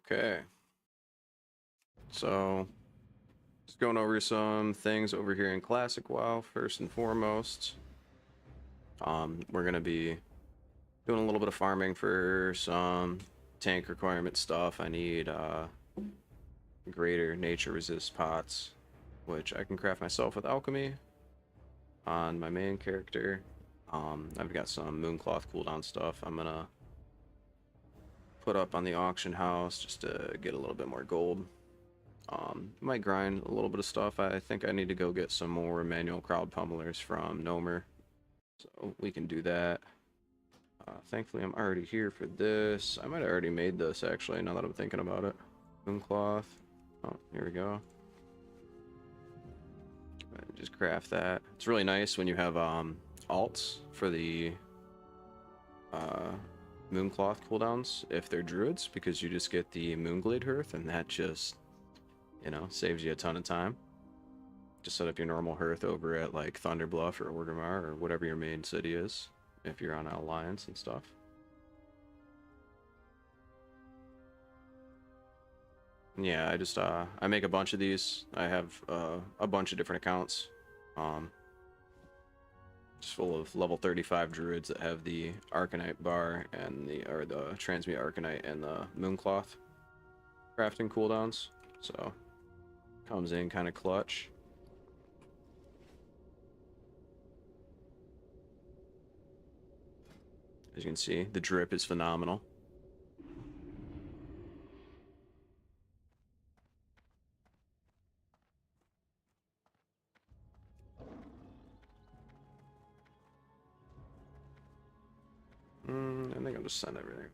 Okay, so just going over some things over here in Classic WoW. First and foremost, we're gonna be doing a little bit of farming for some tank requirement stuff. I need greater nature resist pots, which I can craft myself with alchemy on my main character. I've got some mooncloth cooldown stuff I'm gonna put up on the auction house just to get a little bit more gold. Might grind a little bit of stuff. I think I need to go get some more manual crowd pummelers from Nomer, so we can do that. Thankfully, I'm already here for this. I might have already made this, actually, now that I'm thinking about it. Mooncloth. Oh, here we go. Just craft that. It's really nice when you have alts for the mooncloth cooldowns if they're druids, because you just get the moonglade hearth, and that just, you know, saves you a ton of time. Just set up your normal hearth over at like Thunderbluff or Orgrimmar or whatever your main city is if you're on Alliance and stuff. Yeah, I just I make a bunch of these. I have a bunch of different accounts. Just full of level 35 druids that have the Arcanite bar and the Transmute Arcanite and the Mooncloth crafting cooldowns. So comes in kind of clutch. As you can see, the drip is phenomenal. I think I'll just send everything.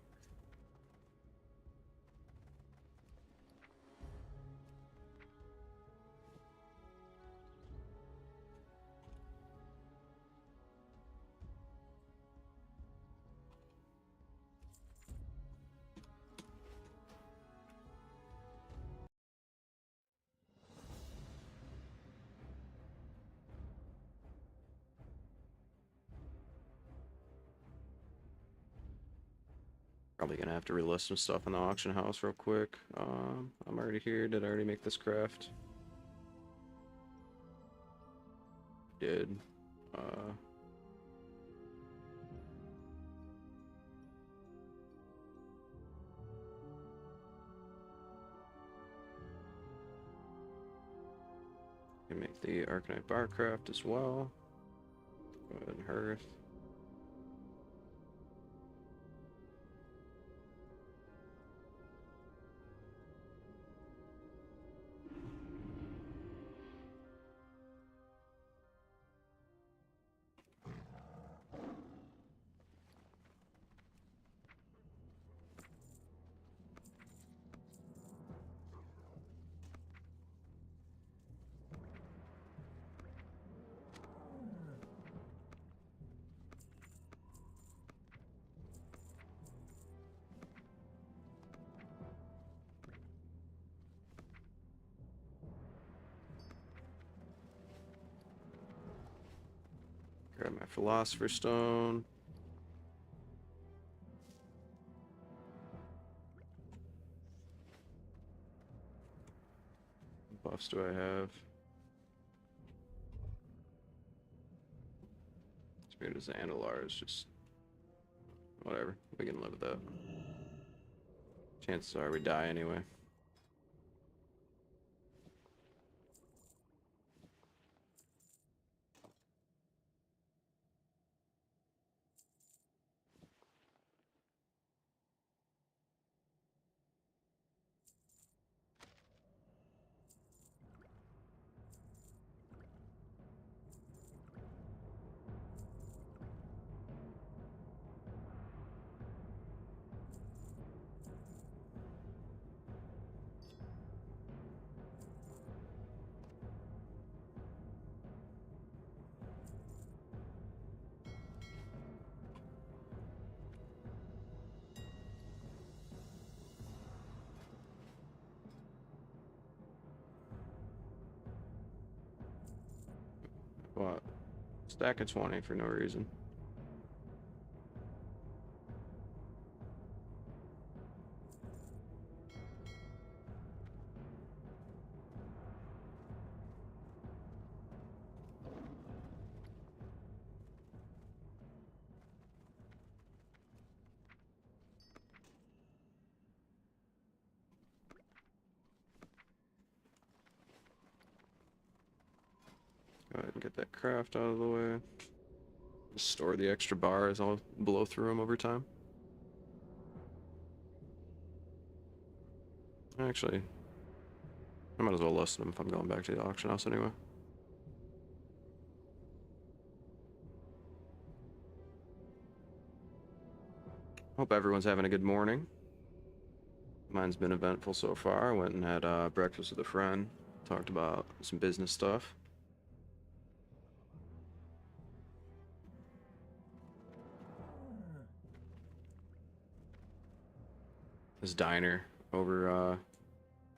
Probably gonna have to relist some stuff in the auction house real quick. I'm already here. Did I already make this craft? Did. Uh, can make the Arcanite bar craft as well. Go ahead and hearth. Grab my Philosopher's Stone. What buffs do I have? Spirit of Zandalar is just whatever. We can live with that. Chances are we die anyway. What? Stack of 20 for no reason. Go ahead and get that craft out of the way. Just store the extra bars. I'll blow through them over time. Actually, I might as well list them if I'm going back to the auction house anyway. Hope everyone's having a good morning. Mine's been eventful so far. I went and had breakfast with a friend. Talked about some business stuff. This diner over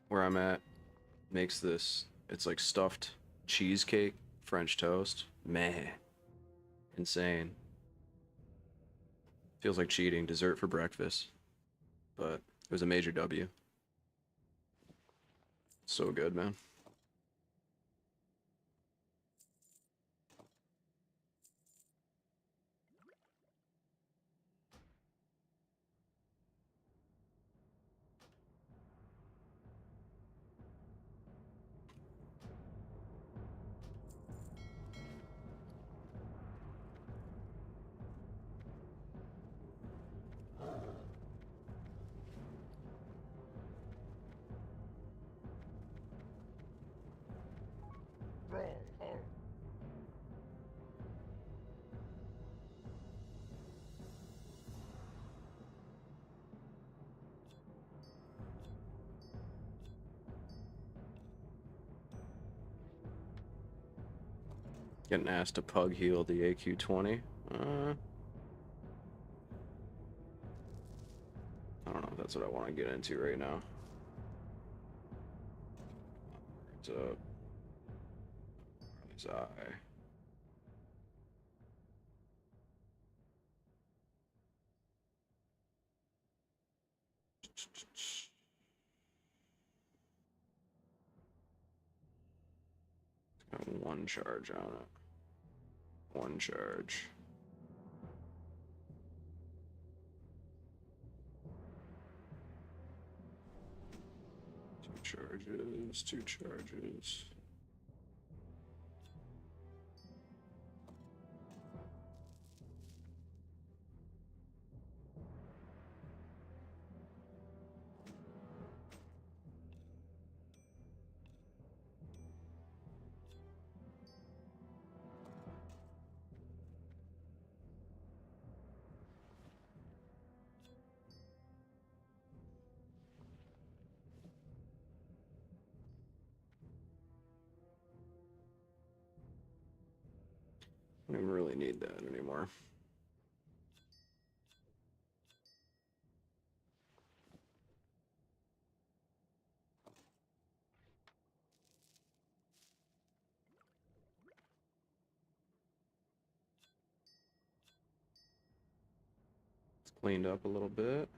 where I'm at makes this. It's like stuffed cheesecake, French toast. Meh. Insane. Feels like cheating. Dessert for breakfast. But it was a major W. So good, man. Getting asked to pug heal the AQ-20. I don't know if that's what I want to get into right now. It's up. His eye. Got one charge on it. One charge. Two charges. Two charges. I don't even really need that anymore. It's cleaned up a little bit.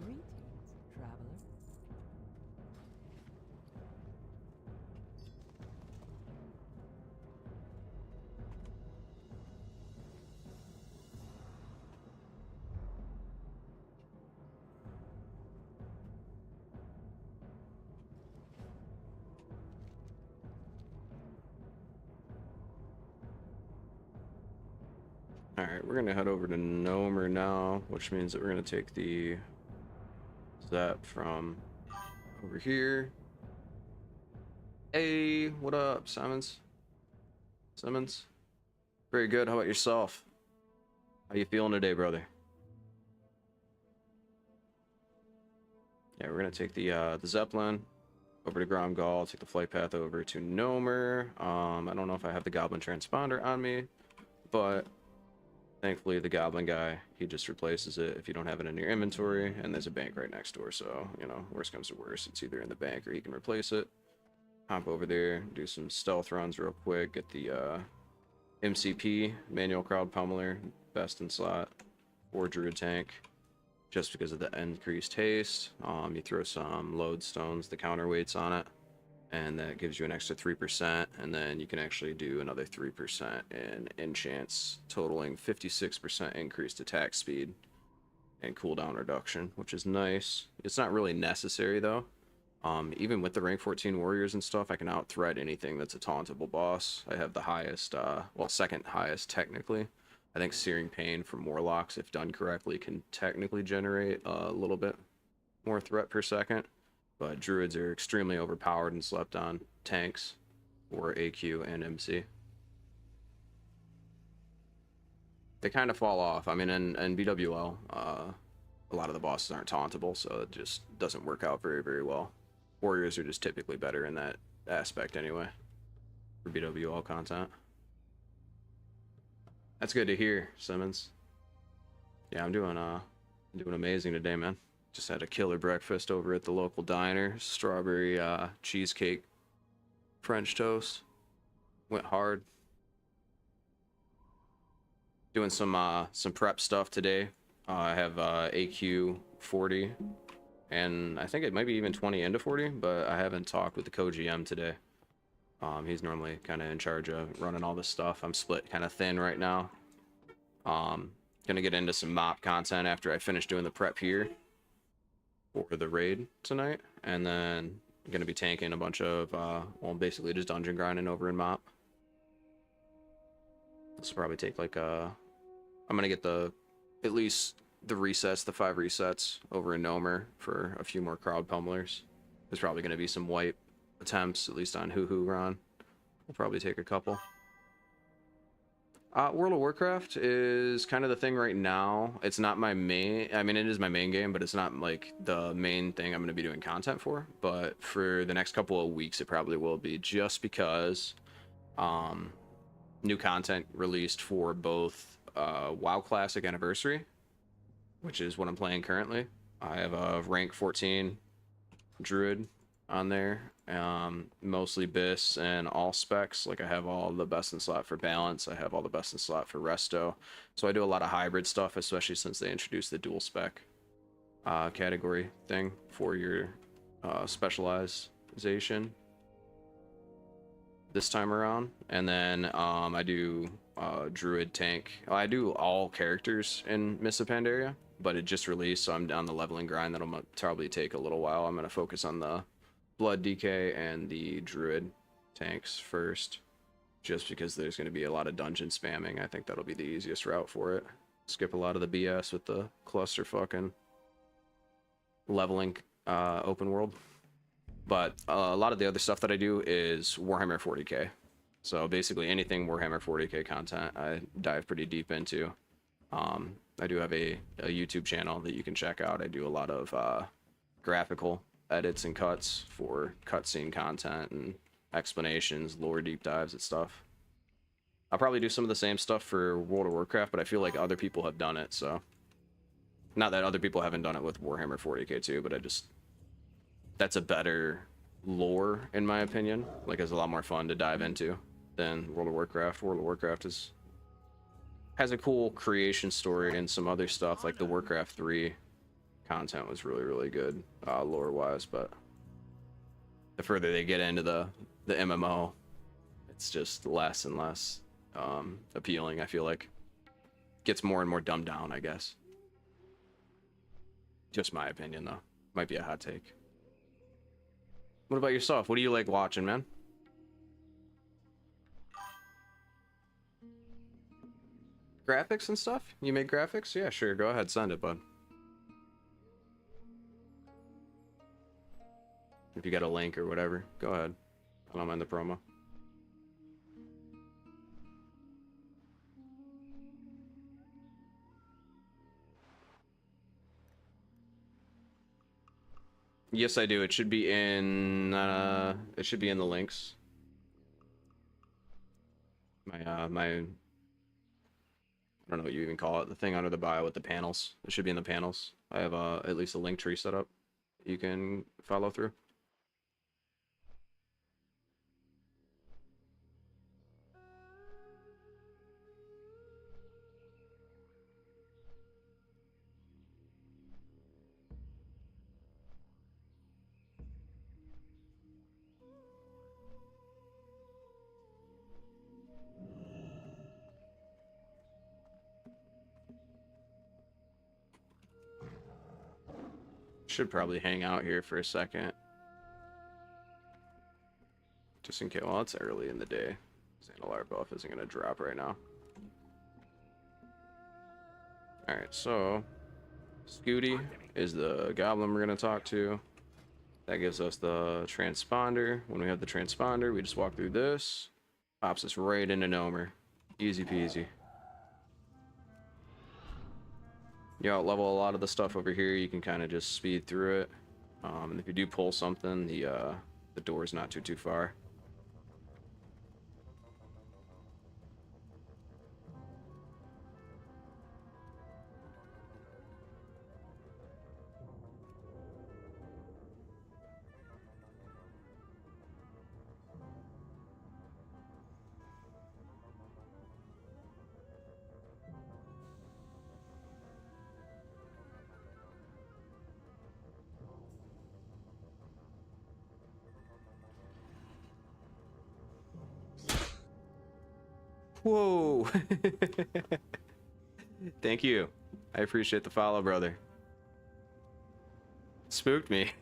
Greetings, traveler. Alright, we're gonna head over to Nomer now, which means that we're gonna take the Zap from over here. Hey, what up, Simmons? Simmons? Very good. How about yourself? How you feeling today, brother? Yeah, we're gonna take the Zeppelin over to Gromgal, take the flight path over to Nomer. I don't know if I have the Goblin Transponder on me, but thankfully the Goblin guy, he just replaces it if you don't have it in your inventory, and there's a bank right next door, so, you know, worst comes to worst, it's either in the bank or he can replace it. Hop over there, do some stealth runs real quick, get the MCP, Manual Crowd Pummeler, best in slot, or Druid tank, just because of the increased haste. You throw some lodestones, the counterweights on it, and that gives you an extra 3%, and then you can actually do another 3% in enchants, totaling 56% increased attack speed and cooldown reduction, which is nice. It's not really necessary though. Even with the rank 14 warriors and stuff, I can out-threat anything that's a tauntable boss. I have the highest, well, second highest technically. I think Searing Pain from Warlocks, if done correctly, can technically generate a little bit more threat per second. But Druids are extremely overpowered and slept on tanks for AQ and MC. They kind of fall off. I mean, in BWL, a lot of the bosses aren't tauntable, so it just doesn't work out very, very well. Warriors are just typically better in that aspect anyway, for BWL content. That's good to hear, Simmons. Yeah, I'm doing amazing today, man. Just had a killer breakfast over at the local diner. Strawberry cheesecake, French toast. Went hard. Doing some prep stuff today. I have AQ 40, and I think it might be even 20 into 40, but I haven't talked with the co-GM today. He's normally kind of in charge of running all this stuff. I'm split kind of thin right now. Gonna get into some MoP content after I finish doing the prep here for the raid tonight, and then I'm gonna be tanking a bunch of, well, basically just dungeon grinding over in MoP. This will probably take like I'm gonna get at least the resets, the 5 resets over in Nomer for a few more crowd pummelers. There's probably gonna be some wipe attempts, at least on Hoo Ron. We'll probably take a couple. World of Warcraft is kind of the thing right now. It's not my main, I mean, it is my main game, but it's not like the main thing I'm going to be doing content for. But for the next couple of weeks, it probably will be, just because new content released for both WoW Classic Anniversary, which is what I'm playing currently. I have a rank 14 Druid on there, mostly BIS and all specs. Like, I have all the best in slot for balance, I have all the best in slot for resto, so I do a lot of hybrid stuff, especially since they introduced the dual spec category thing for your specialization this time around. And then I do Druid tank. I do all characters in Mists of Pandaria, but it just released, so I'm on the leveling grind. That'll probably take a little while. I'm going to focus on the Blood DK and the Druid tanks first, just because there's going to be a lot of dungeon spamming. I think that'll be the easiest route for it. Skip a lot of the BS with the cluster fucking leveling open world. But a lot of the other stuff that I do is Warhammer 40k. So basically anything Warhammer 40k content I dive pretty deep into. I do have a YouTube channel that you can check out. I do a lot of graphical edits and cuts for cutscene content and explanations, lore deep dives and stuff. I'll probably do some of the same stuff for World of Warcraft, but I feel like other people have done it, so... Not that other people haven't done it with Warhammer 40k too, but that's a better lore, in my opinion. Like, it's a lot more fun to dive into than World of Warcraft. World of Warcraft has a cool creation story and some other stuff, like the Warcraft 3 content was really, really good, lore-wise, but the further they get into the MMO, it's just less and less appealing, I feel like. Gets more and more dumbed down, I guess. Just my opinion, though. Might be a hot take. What about yourself? What do you like watching, man? Graphics and stuff? You make graphics? Yeah, sure. Go ahead, send it, bud. If you got a link or whatever, go ahead. I don't mind the promo. Yes, I do. It should be in the links. My I don't know what you even call it. The thing under the bio with the panels. It should be in the panels. I have at least a link tree set up. You can follow through. Should probably hang out here for a second. Just in case. Well, it's early in the day. Zandalar buff isn't going to drop right now. Alright, so Scooty is the goblin we're going to talk to. That gives us the transponder. When we have the transponder, we just walk through this. Pops us right into Nomer. Easy peasy. You outlevel a lot of the stuff over here. You can kind of just speed through it. And if you do pull something, the door's not too far. Whoa! Thank you. I appreciate the follow, brother. Spooked me.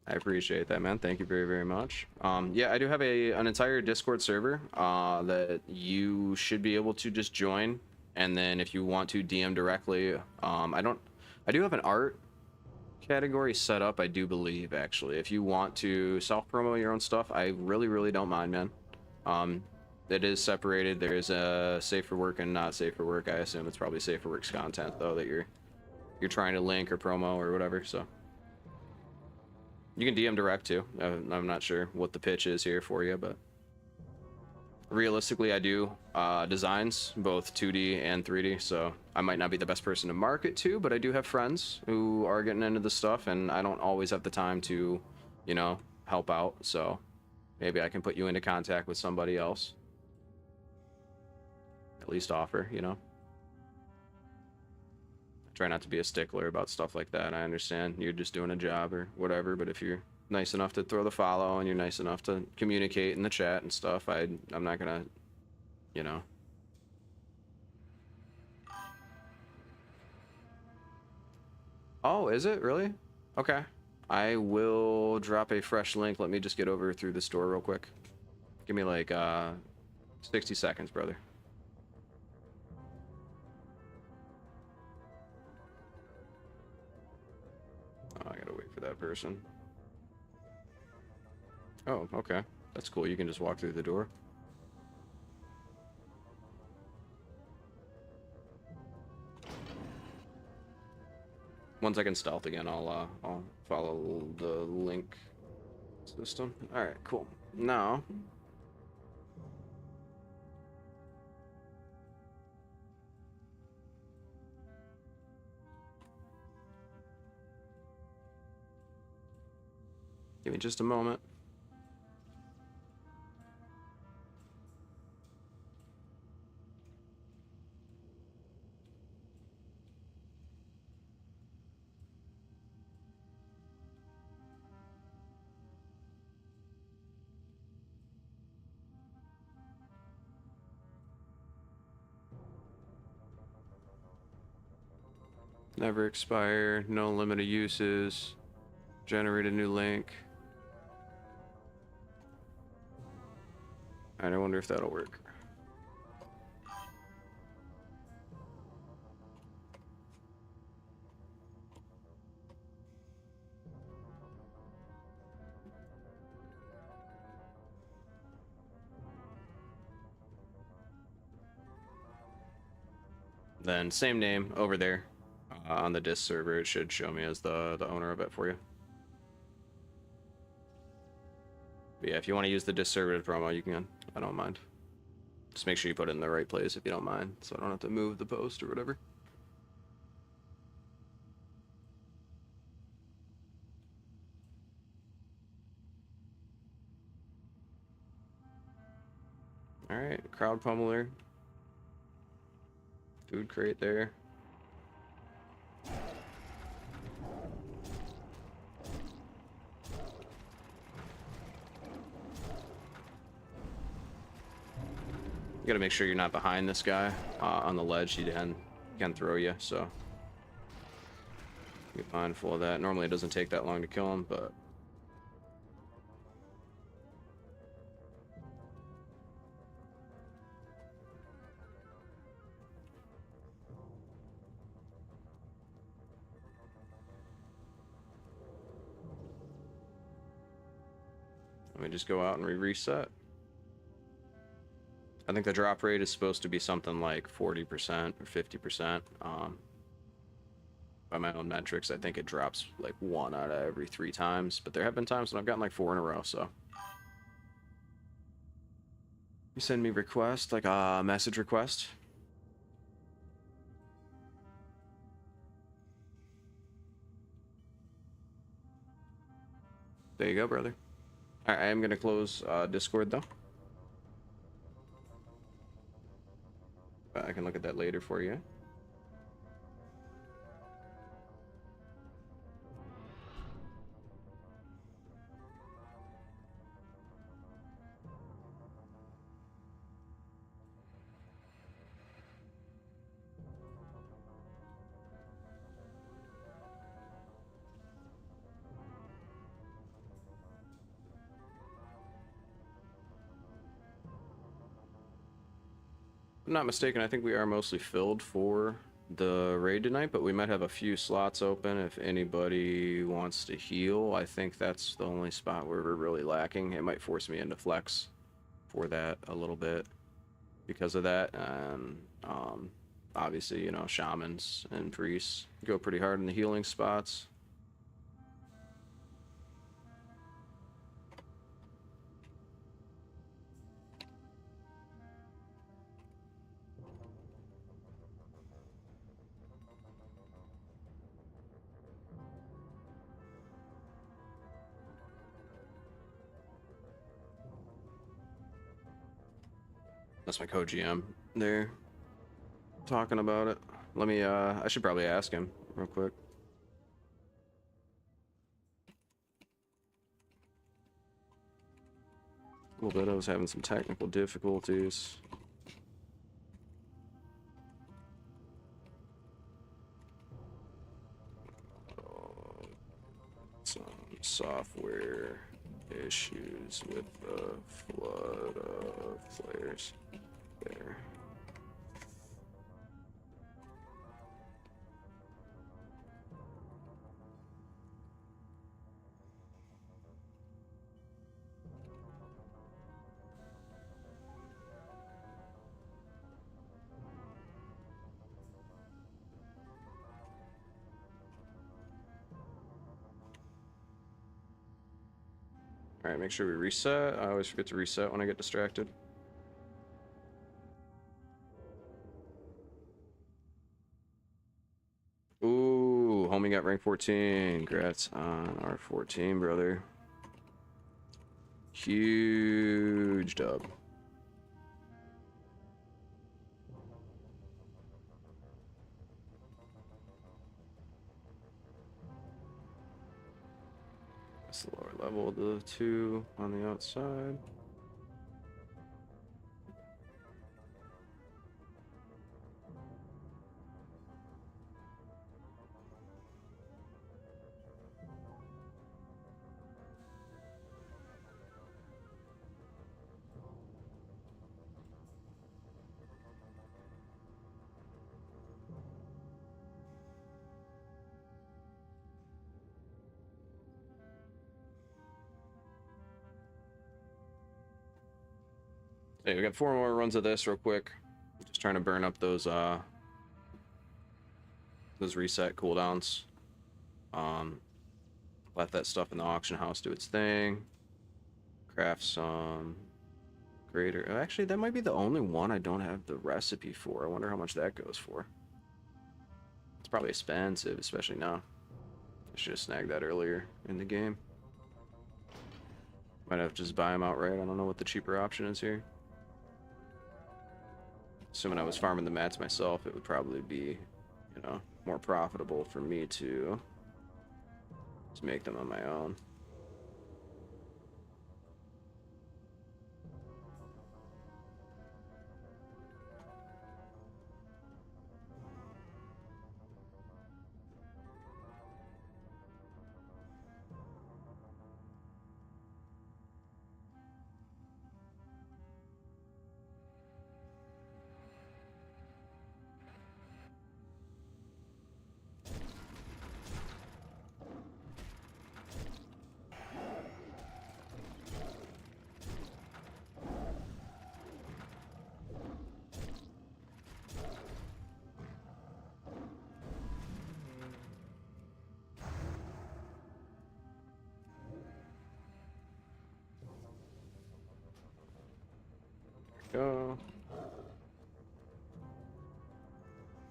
I appreciate that, man. Thank you very, very much. Yeah, I do have an entire Discord server that you should be able to just join, and then if you want to DM directly, I do have an art category set up, I do believe, actually. If you want to self-promo your own stuff, I really don't mind, man. It is separated. There is a safe for work and not safe for work. I assume it's probably safe for work's content, though, that you're trying to link or promo or whatever, so you can DM direct too. I'm not sure what the pitch is here for you, but realistically, I do designs, both 2D and 3D, so I might not be the best person to market to, but I do have friends who are getting into this stuff, and I don't always have the time to, you know, help out, so maybe I can put you into contact with somebody else. At least offer, you know. Try not to be a stickler about stuff like that. I understand you're just doing a job or whatever, but if you're nice enough to throw the follow and you're nice enough to communicate in the chat and stuff, I'm not gonna, you know. Oh, is it really? Okay. I will drop a fresh link. Let me just get over through the store real quick. Give me like 60 seconds, brother. Oh, I gotta wait for that person. Oh, okay. That's cool. You can just walk through the door. Once I can stealth again, I'll follow the link system. All right, cool. Now, give me just a moment. Never expire, no limit of uses, generate a new link. Alright, I wonder if that'll work. Then same name over there on the disc server. It should show me as the owner of it for you. But yeah, if you want to use the disc server promo, you can. I don't mind. Just make sure you put it in the right place if you don't mind, so I don't have to move the post or whatever. All right, crowd pummeler. Food crate there. gotta make sure you're not behind this guy on the ledge. He can throw you, so be mindful of that. Normally it doesn't take that long to kill him, but let me just go out and reset. I think the drop rate is supposed to be something like 40% or 50%. By my own metrics, I think it drops like 1 out of every 3 times, but there have been times when I've gotten like 4 in a row, so. You send me request, like a message request. There you go, brother. Alright, I am gonna close Discord though. I can look at that later for you. I'm not mistaken, I think we are mostly filled for the raid tonight, but we might have a few slots open if anybody wants to heal. I think that's the only spot where we're really lacking. It might force me into flex for that a little bit because of that. And obviously, you know, shamans and priests go pretty hard in the healing spots. That's my co-GM there talking about it. Let me, I should probably ask him real quick. A little bit, I was having some technical difficulties. Some software issues with the flood of players there. Alright, make sure we reset. I always forget to reset when I get distracted. Ooh, homie got rank 14. Congrats on our 14, brother. Huge dub. That's the lower level of the 2 on the outside. Hey, we got 4 more runs of this real quick. Just trying to burn up those reset cooldowns. Let that stuff in the auction house do its thing. Craft some greater. Actually, that might be the only one I don't have the recipe for. I wonder how much that goes for. It's probably expensive, especially now. I should have snagged that earlier in the game. Might have to just buy them outright. I don't know what the cheaper option is here. Assuming I was farming the mats myself, it would probably be, you know, more profitable for me to make them on my own.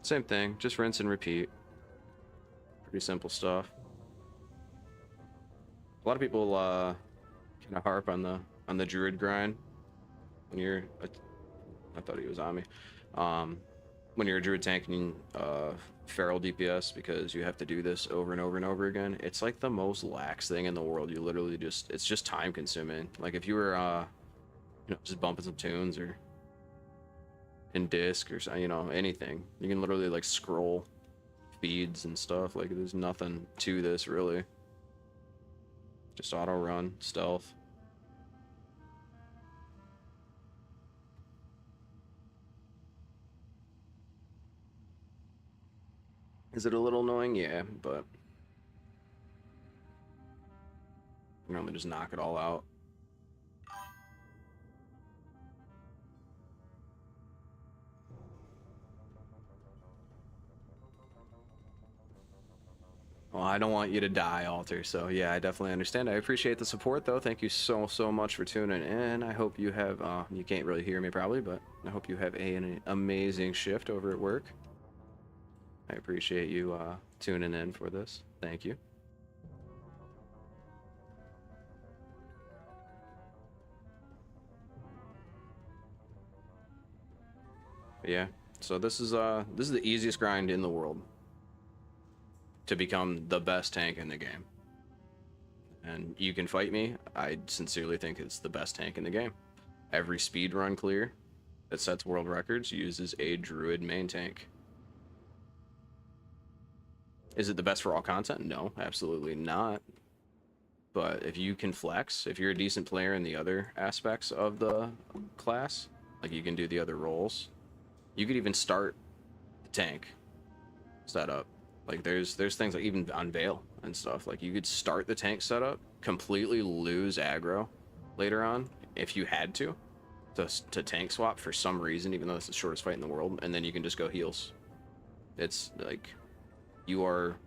Same thing, just rinse and repeat. Pretty simple stuff. A lot of people kind of harp on the Druid grind when you're. I thought he was on me. When you're a Druid tanking feral DPS, because you have to do this over and over and over again. It's like the most lax thing in the world. You literally just, it's just time consuming. Like if you were you know, just bumping some tunes or in disc or, you know, anything, you can literally like scroll feeds and stuff. Like there's nothing to this really. Just auto run, stealth. Is it a little annoying? Yeah, but you normally just knock it all out. Well, I don't want you to die, Alter, so yeah, I definitely understand. I appreciate the support, though. Thank you so much for tuning in. I hope you have, you can't really hear me probably, but I hope you have an amazing shift over at work. I appreciate you tuning in for this. Thank you. But yeah, so this is the easiest grind in the world to become the best tank in the game. And you can fight me. I sincerely think it's the best tank in the game. Every speed run clear that sets world records uses a Druid main tank. Is it the best for all content? No, absolutely not. But if you can flex, if you're a decent player in the other aspects of the class, like you can do the other roles, you could even start the tank setup. Like there's things like even on Veil and stuff, like you could start the tank setup, completely lose aggro later on if you had to tank swap for some reason, even though it's the shortest fight in the world, and then you can just go heals. It's like you are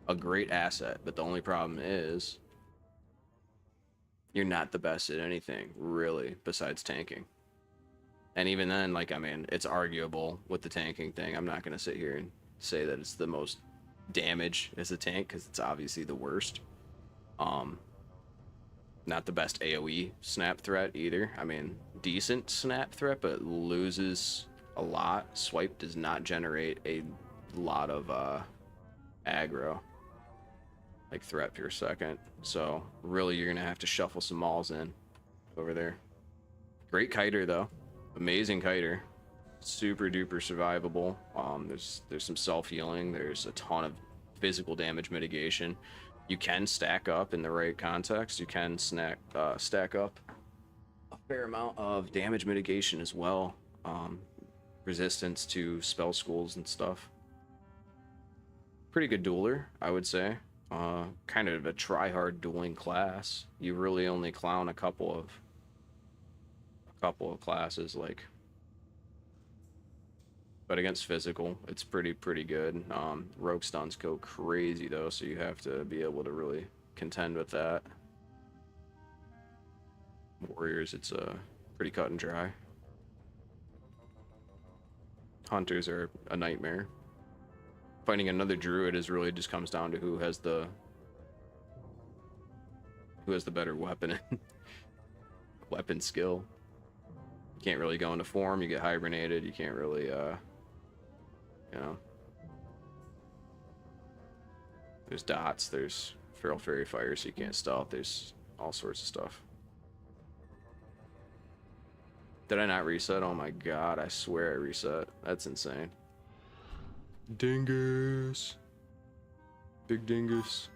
a great asset, but the only problem is you're not the best at anything really besides tanking. And even then, like, I mean, it's arguable with the tanking thing. I'm not gonna sit here and say that it's the most damage as a tank, because it's obviously the worst. Not the best AoE snap threat either. I mean, decent snap threat, but loses a lot. Swipe does not generate a lot of aggro, like threat per second. So really, you're gonna have to shuffle some mauls in over there. Great kiter though, amazing kiter, super duper survivable. There's some self-healing. There's a ton of physical damage mitigation. You can stack up in the right context. You can stack up a fair amount of damage mitigation as well. Resistance to spell schools and stuff. Pretty good dueler, I would say. Kind of a try-hard dueling class. You really only clown a couple of classes, like, but against physical, it's pretty good. Rogue stuns go crazy though, so you have to be able to really contend with that. Warriors, it's pretty cut and dry. Hunters are a nightmare. Finding another druid is really just comes down to who has the better weapon weapon skill. You can't really go into form, you get hibernated, you can't really you know, there's dots, there's feral fairy fire, so you can't stealth, there's all sorts of stuff. Did I not reset? Oh my god, I swear I reset. That's insane. Dingus. Big dingus.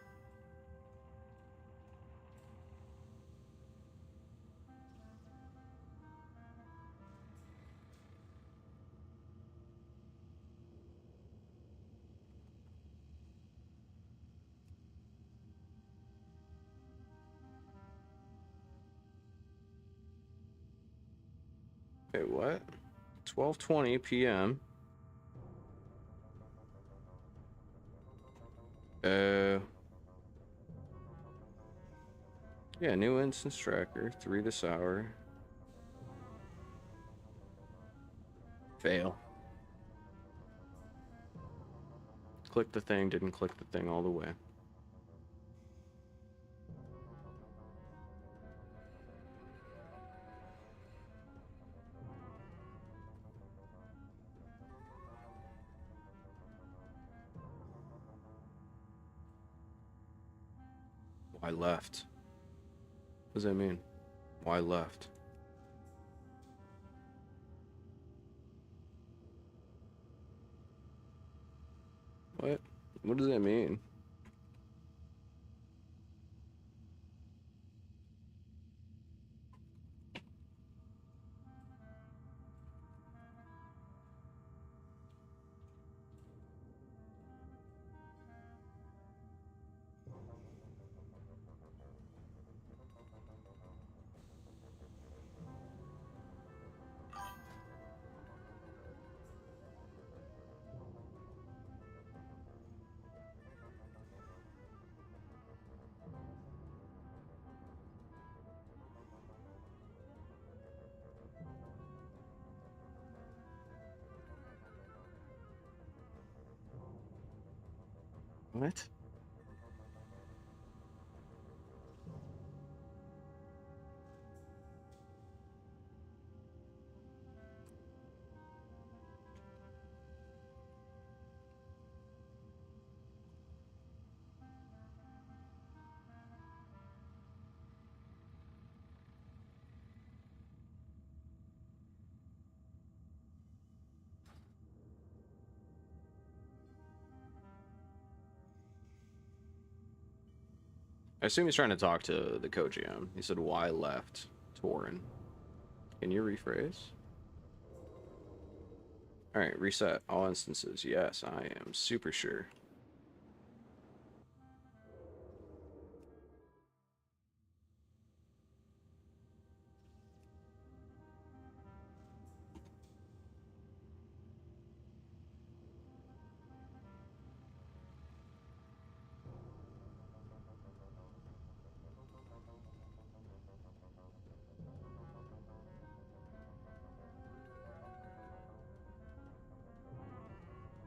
Wait, what? 12:20 p.m. Yeah, new instance tracker, 3 this hour. Fail. Click the thing, didn't click the thing all the way. Why left? What does that mean? Why left? What? What does that mean? What? I assume he's trying to talk to the co-GM. He said, why left, Torin? Can you rephrase? Alright, reset all instances. Yes, I am super sure.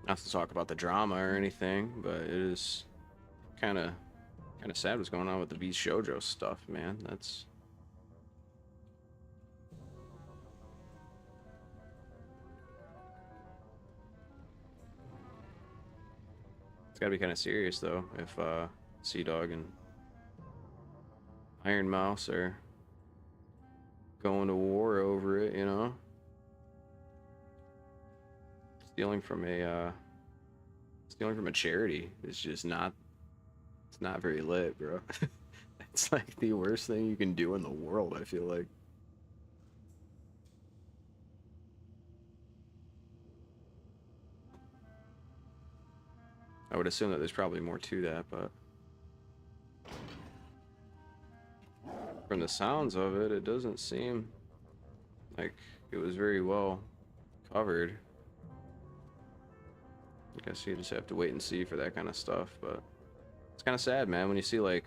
Not to talk about the drama or anything, but it is kind of sad what's going on with the Beast Shoujo stuff, man. That's it's got to be kind of serious though if Sea Dog and Iron Mouse are going to war over it, you know. Stealing from a charity is just not, it's not very lit, bro. It's like the worst thing you can do in the world, I feel like. I would assume that there's probably more to that, but from the sounds of it, it doesn't seem like it was very well covered. I guess you just have to wait and see for that kind of stuff, but it's kind of sad, man, when you see, like,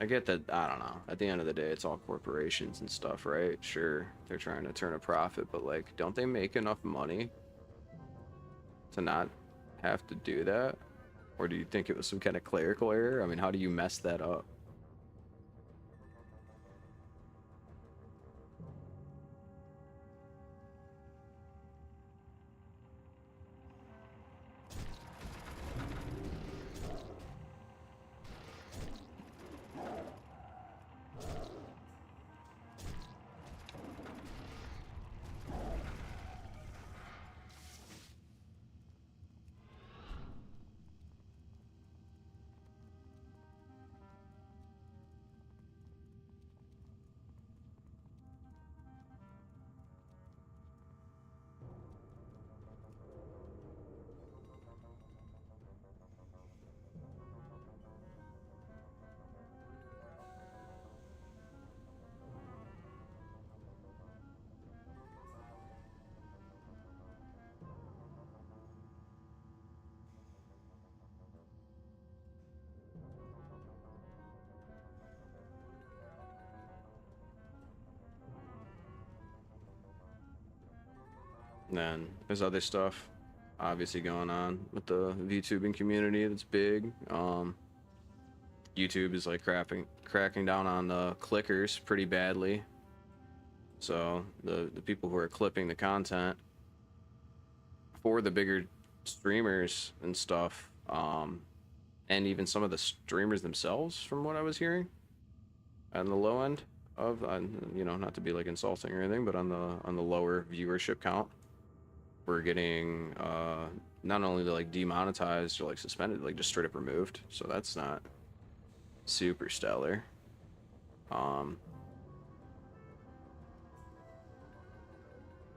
I get that, I don't know, at the end of the day, it's all corporations and stuff, right? Sure, they're trying to turn a profit, but, like, don't they make enough money to not have to do that? Or do you think it was some kind of clerical error? I mean, how do you mess that up? And then there's other stuff. obviously going on with the VTubing community that's big. YouTube is like cracking down on the clickers pretty badly. So the people who are clipping the content for the bigger streamers and stuff, and even some of the streamers themselves, from what I was hearing, on the low end of, you know, not to be like insulting or anything, but on the lower viewership count, we're getting not only like demonetized or like suspended, like just straight up removed. So that's not super stellar. I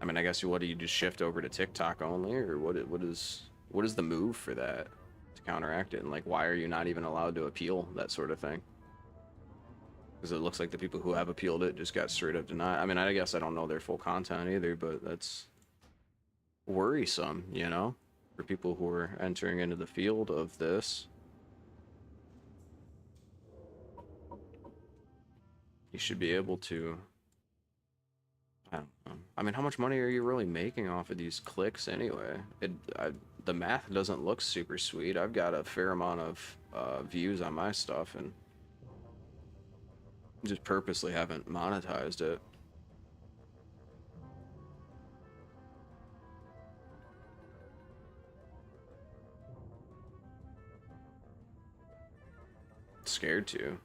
mean, I guess what do you just shift over to TikTok only, or what is the move for that to counteract it? And like, why are you not even allowed to appeal that sort of thing? Because it looks like the people who have appealed it just got straight up denied. I mean, I guess I don't know their full content either, but that's worrisome, you know, for people who are entering into the field of this. You should be able to, I don't know. I mean, how much money are you really making off of these clicks anyway? The math doesn't look super sweet. I've got a fair amount of views on my stuff and just purposely haven't monetized it. Scared to.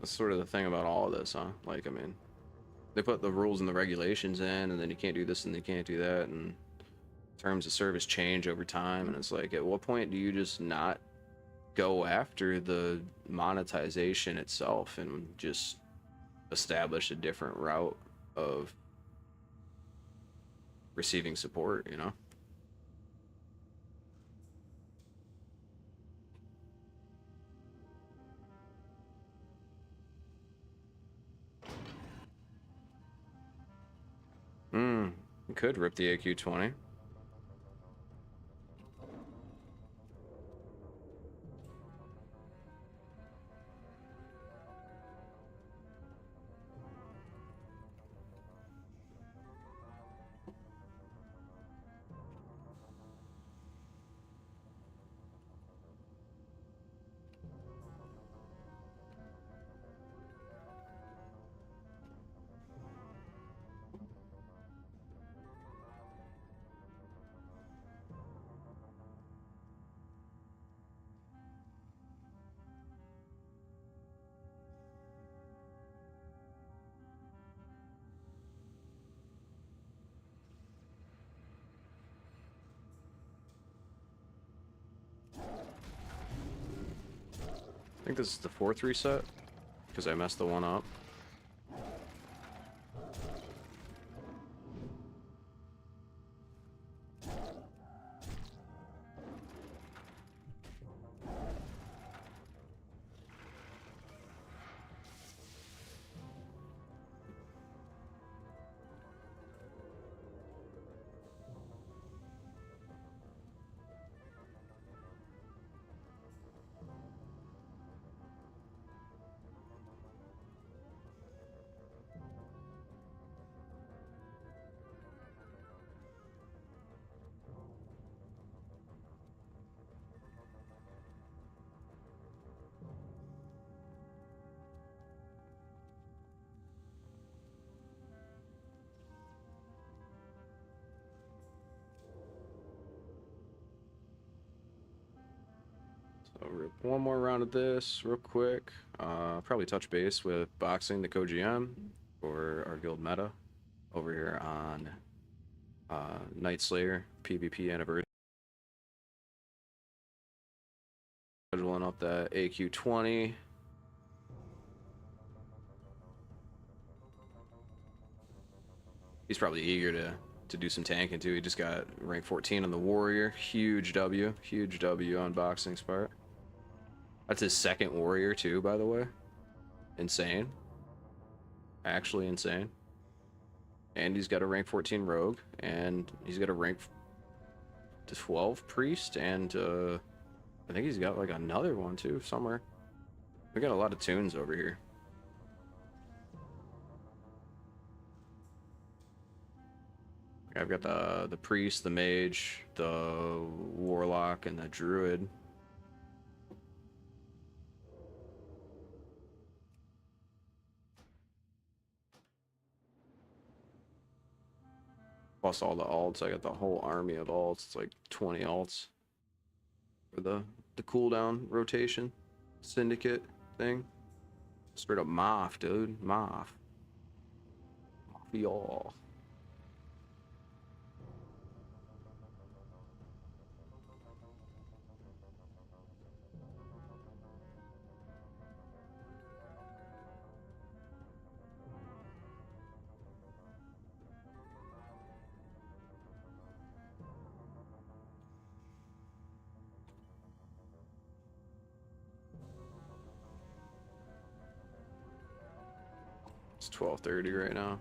That's sort of the thing about all of this, huh? Like, I mean, they put the rules and the regulations in, and then you can't do this and you can't do that, and terms of service change over time, and it's like, at what point do you just not go after the monetization itself and just establish a different route of receiving support, you know? You could rip the AQ-20. I think this is the 4th reset, because I messed the one up. So one more round of this real quick. Probably touch base with Boxing the co-GM for our guild meta over here on Night Slayer PvP anniversary. Scheduling up that AQ-20. He's probably eager to do some tanking too. He just got rank 14 on the Warrior. Huge W on Boxing's part. That's his 2nd Warrior too, by the way. Insane. Actually insane. And he's got a rank 14 Rogue, and he's got a rank 12 Priest, and I think he's got like another one too somewhere. We got a lot of tunes over here. I've got the priest, the mage, the warlock, and the druid. Plus all the alts. I got the whole army of alts. It's like 20 alts for the cooldown rotation syndicate thing. Straight up Moff, dude. Moff. Y'all. It's 12:30 right now.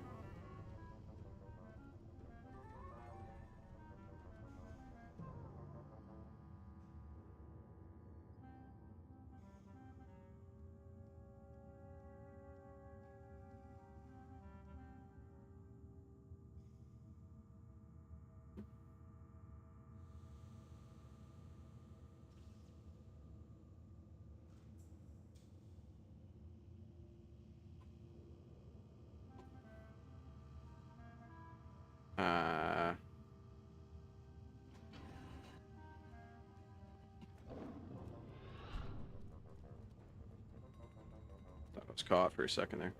Uh, Thought I was caught for a second there.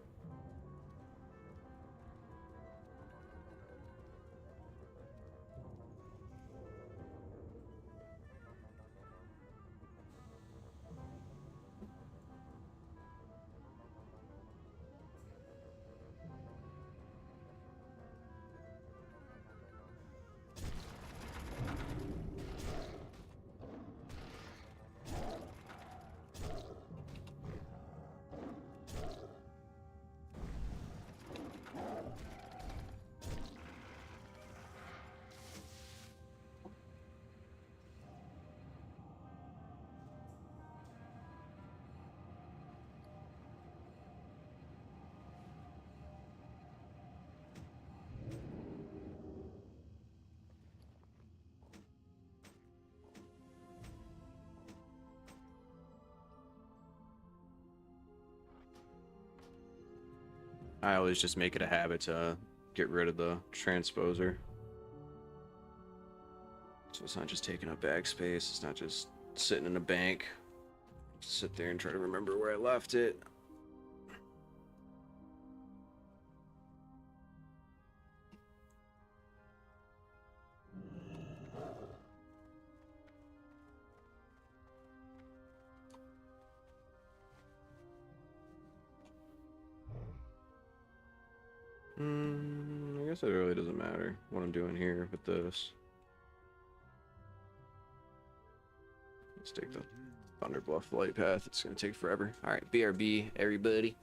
I always just make it a habit to get rid of the transposer. So it's not just taking up bag space, it's not just sitting in a bank. Sit there and try to remember where I left it. I guess it really doesn't matter what I'm doing here with this. Let's take the Thunderbluff flight path. It's gonna take forever. Alright, BRB, everybody.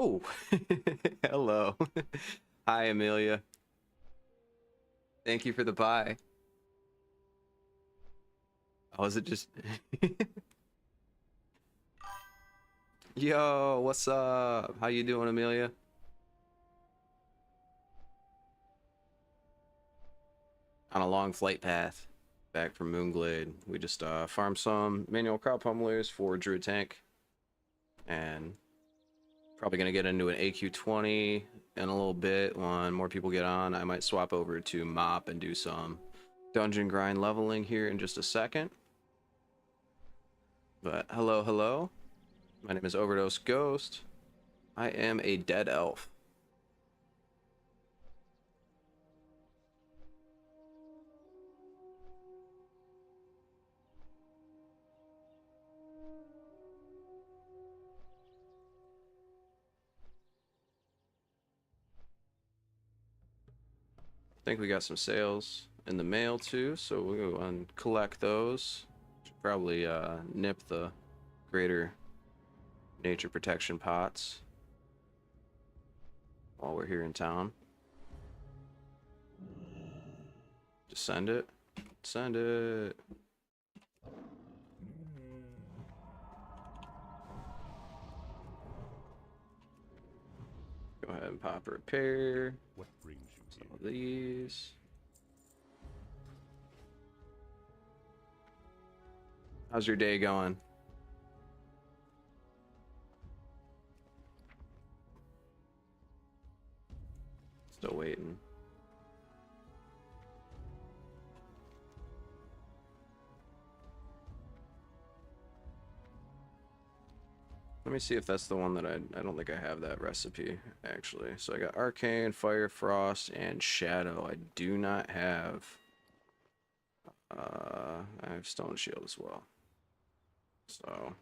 Oh, hello. Hi, Amelia. Thank you for the pie. Oh, is it just... Yo, what's up? How you doing, Amelia? On a long flight path back from Moonglade. We just farmed some manual crop pummelers for Druid tank, and probably gonna get into an AQ20 in a little bit. When more people get on, I might swap over to MoP and do some dungeon grind leveling here in just a second. But hello, hello. My name is Overdose Ghost. I am a dead elf. I think we got some sales in the mail too, so we'll go and collect those. Should probably nip the greater nature protection pots while we're here in town. Just send it. Send it. Go ahead and pop a repair. What brings you here? Some of these. How's your day going? Still waiting. Let me see if that's the one that I don't think I have that recipe, actually. So I got Arcane, Fire, Frost, and Shadow. I do not have... I have Stone Shield as well. So...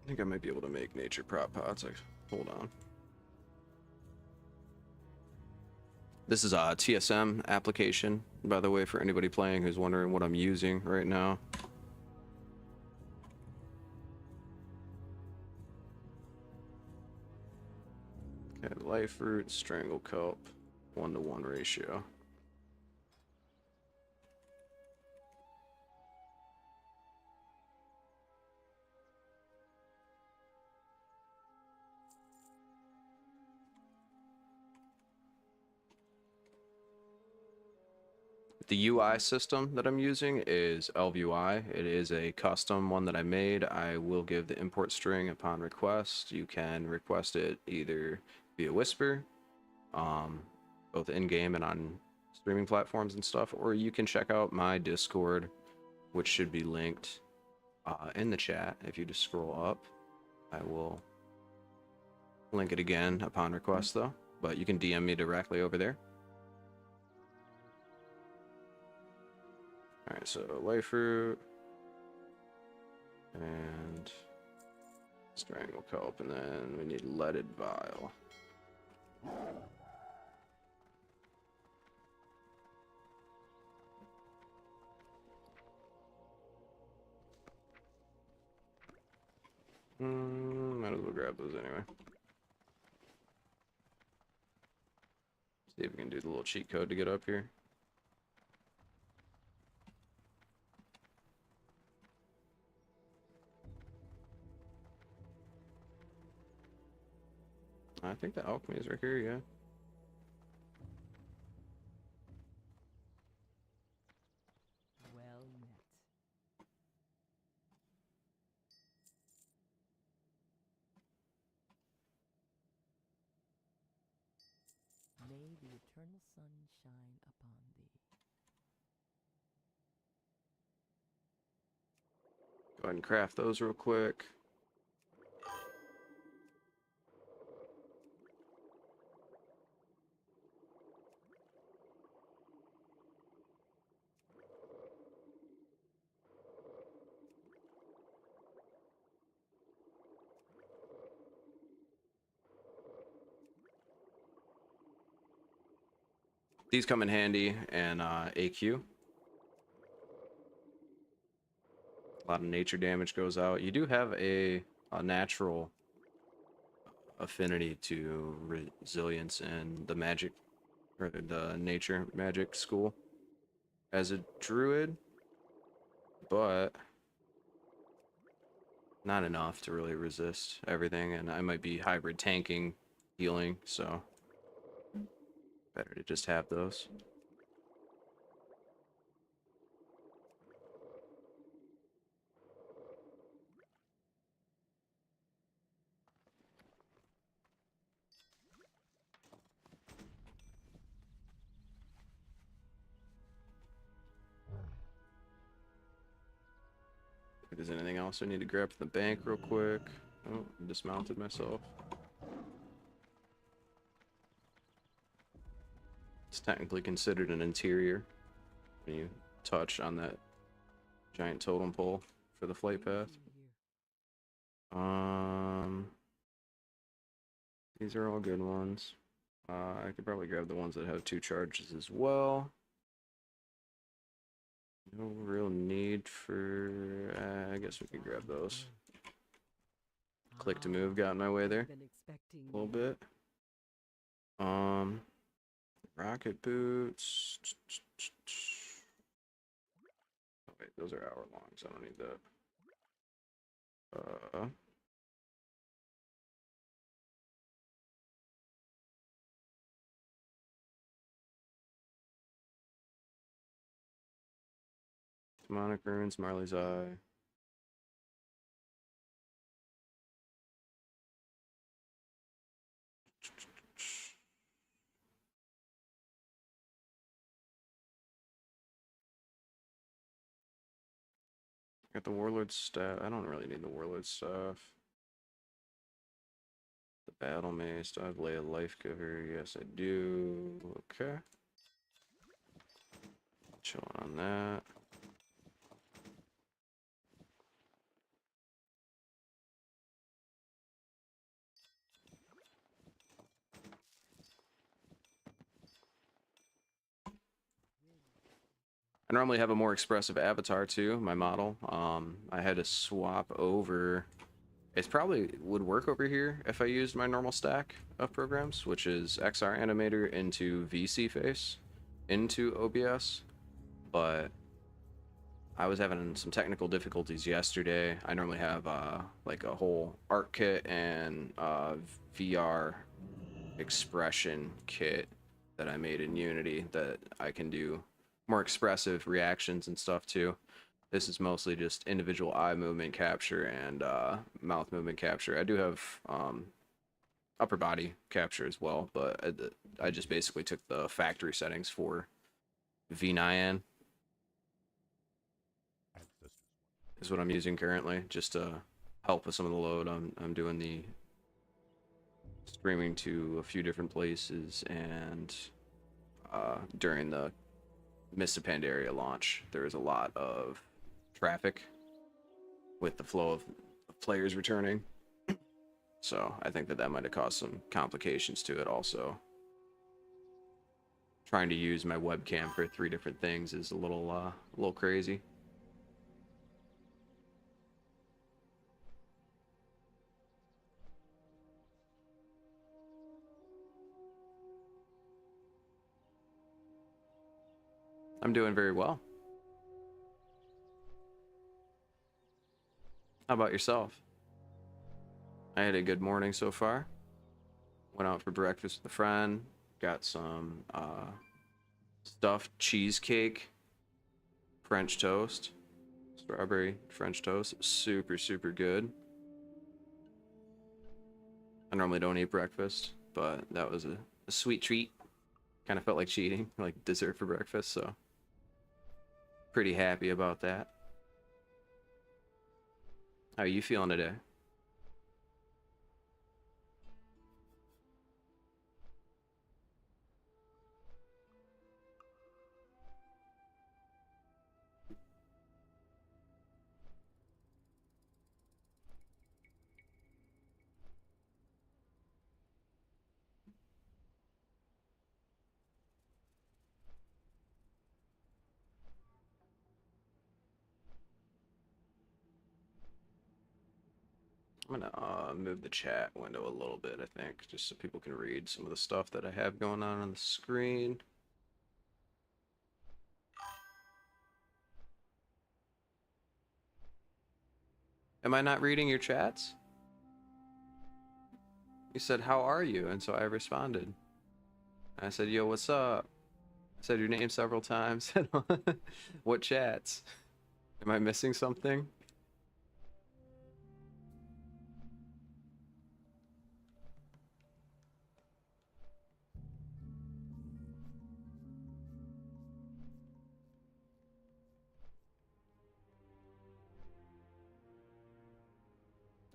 I think I might be able to make nature prop pots. Hold on. This is a TSM application, by the way, for anybody playing who's wondering what I'm using right now. Okay, life root, strangle kelp, 1-to-1 ratio. The UI system that I'm using is ElvUI. It is a custom one that I made. I will give the import string upon request. You can request it either via Whisper, both in-game and on streaming platforms and stuff, or you can check out my Discord, which should be linked in the chat. If you just scroll up, I will link it again upon request though, but you can DM me directly over there. Alright, so life root and strangle kelp, and then we need leaded vial. Might as well grab those anyway. See if we can do the little cheat code to get up here. I think the alchemy is right here, yeah. Well met. May the eternal sun shine upon thee. Go ahead and craft those real quick. These come in handy in AQ. A lot of nature damage goes out. You do have a natural affinity to resilience in the magic or the nature magic school as a druid, but not enough to really resist everything. And I might be hybrid tanking, healing, so better to just have those. If there's anything else I need to grab from the bank real quick. Oh, dismounted myself. It's technically considered an interior when you touch on that giant totem pole for the flight path. These are all good ones. I could probably grab the ones that have 2 charges as well. No real need for... I guess we can grab those. Click to move got in my way there a little bit. Rocket boots. Oh, wait, those are hour long, so I don't need that. Demonic runes, Marley's Eye. Got the Warlord staff. I don't really need the Warlord staff. The Battle Mace. Do I have Lay of Life Giver? Yes, I do. Okay. Chilling on that. I normally have a more expressive avatar too, my model. I had to swap over. It probably would work over here if I used my normal stack of programs, which is XR Animator into VC Face into OBS, but I was having some technical difficulties yesterday. I normally have like a whole art kit and VR expression kit that I made in Unity that I can do more expressive reactions and stuff too. This is mostly just individual eye movement capture and mouth movement capture. I do have upper body capture as well, but I just basically took the factory settings for V9 is what I'm using currently, just to help with some of the load. I'm doing the streaming to a few different places, and during the Mist Pandaria launch, there was a lot of traffic with the flow of players returning. So I think that might have caused some complications to it also. Trying to use my webcam for 3 different things is a little crazy. I'm doing very well. How about yourself? I had a good morning so far. Went out for breakfast with a friend. Got some stuffed cheesecake, French toast, strawberry French toast. Super, super good. I normally don't eat breakfast, but that was a sweet treat. Kind of felt like cheating, like dessert for breakfast, so pretty happy about that. How are you feeling today? I'm gonna move the chat window a little bit, I think, just so people can read some of the stuff that I have going on the screen. Am I not reading your chats? You said, "How are you?" And so I responded. I said, "Yo, what's up?" I said your name several times. What chats? Am I missing something?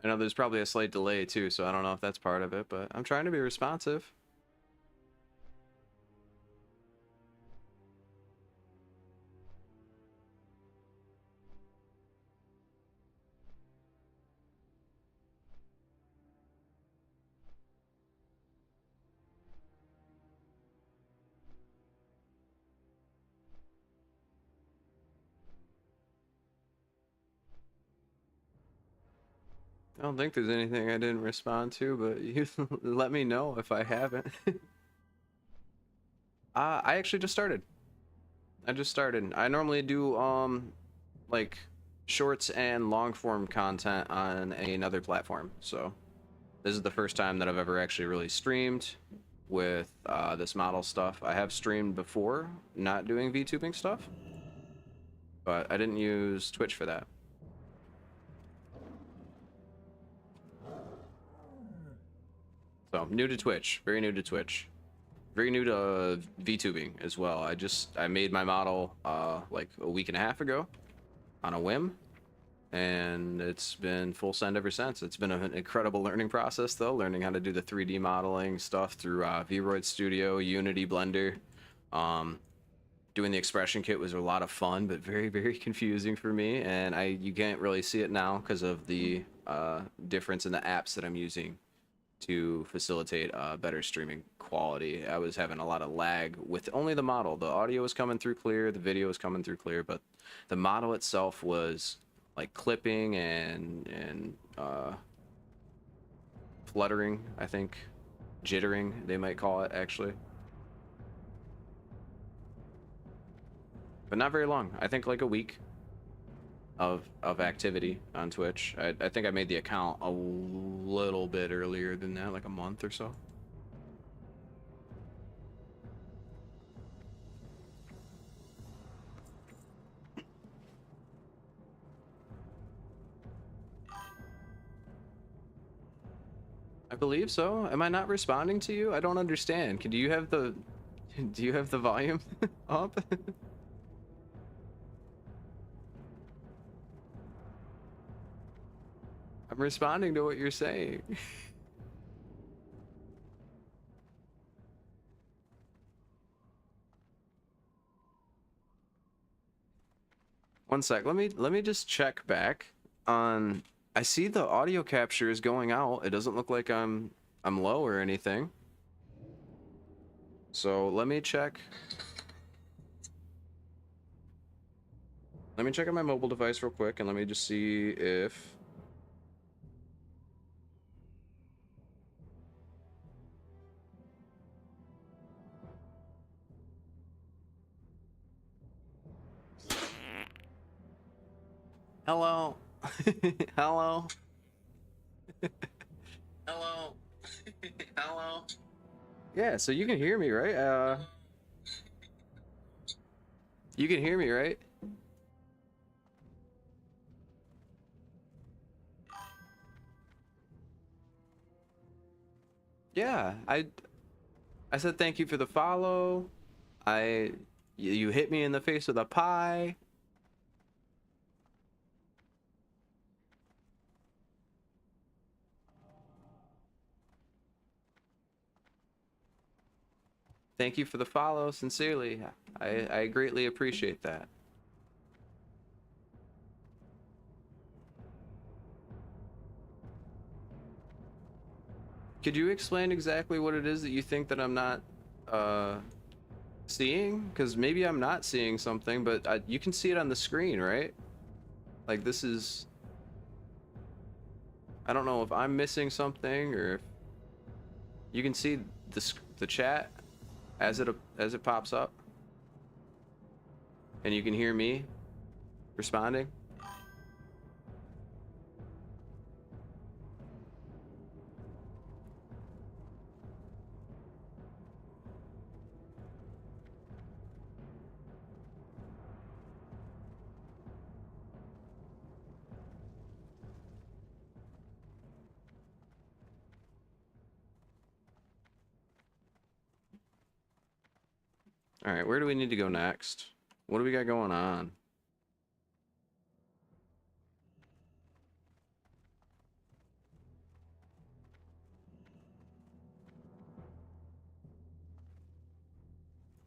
I know there's probably a slight delay too, so I don't know if that's part of it, but I'm trying to be responsive. I don't think there's anything I didn't respond to, but you let me know if I haven't. I actually just started. I just started. I normally do like shorts and long form content on another platform. So this is the first time that I've ever actually really streamed with this model stuff. I have streamed before, not doing VTubing stuff, but I didn't use Twitch for that. So new to Twitch, very new to Twitch, very new to VTubing as well. I made my model like a week and a half ago on a whim, and it's been full send ever since. It's been an incredible learning process though, learning how to do the 3D modeling stuff through VRoid Studio, Unity, Blender. Doing the expression kit was a lot of fun, but very, very confusing for me, and you can't really see it now because of the difference in the apps that I'm using to facilitate better streaming quality. I was having a lot of lag with only the model. The audio was coming through clear, the video was coming through clear, but the model itself was like clipping and fluttering, I think, jittering they might call it actually. But not very long. I think like a week of activity on Twitch. I think I made the account a little bit earlier than that, like a month or so. I believe so. Am I not responding to you? I don't understand. Do you have the volume up? I'm responding to what you're saying. One sec. Let me just check back on. I see the audio capture is going out. It doesn't look like I'm low or anything. So let me check. Let me check on my mobile device real quick, and let me just see if. Hello. Hello. Hello. Hello. Yeah, so you can hear me, right? You can hear me, right? Yeah, I said thank you for the follow. You hit me in the face with a pie. Thank you for the follow, sincerely. I greatly appreciate that. Could you explain exactly what it is that you think that I'm not seeing? Because maybe I'm not seeing something, but you can see it on the screen, right? Like this is... I don't know if I'm missing something or if you can see the chat as it pops up, and you can hear me responding. All right, where do we need to go next? What do we got going on?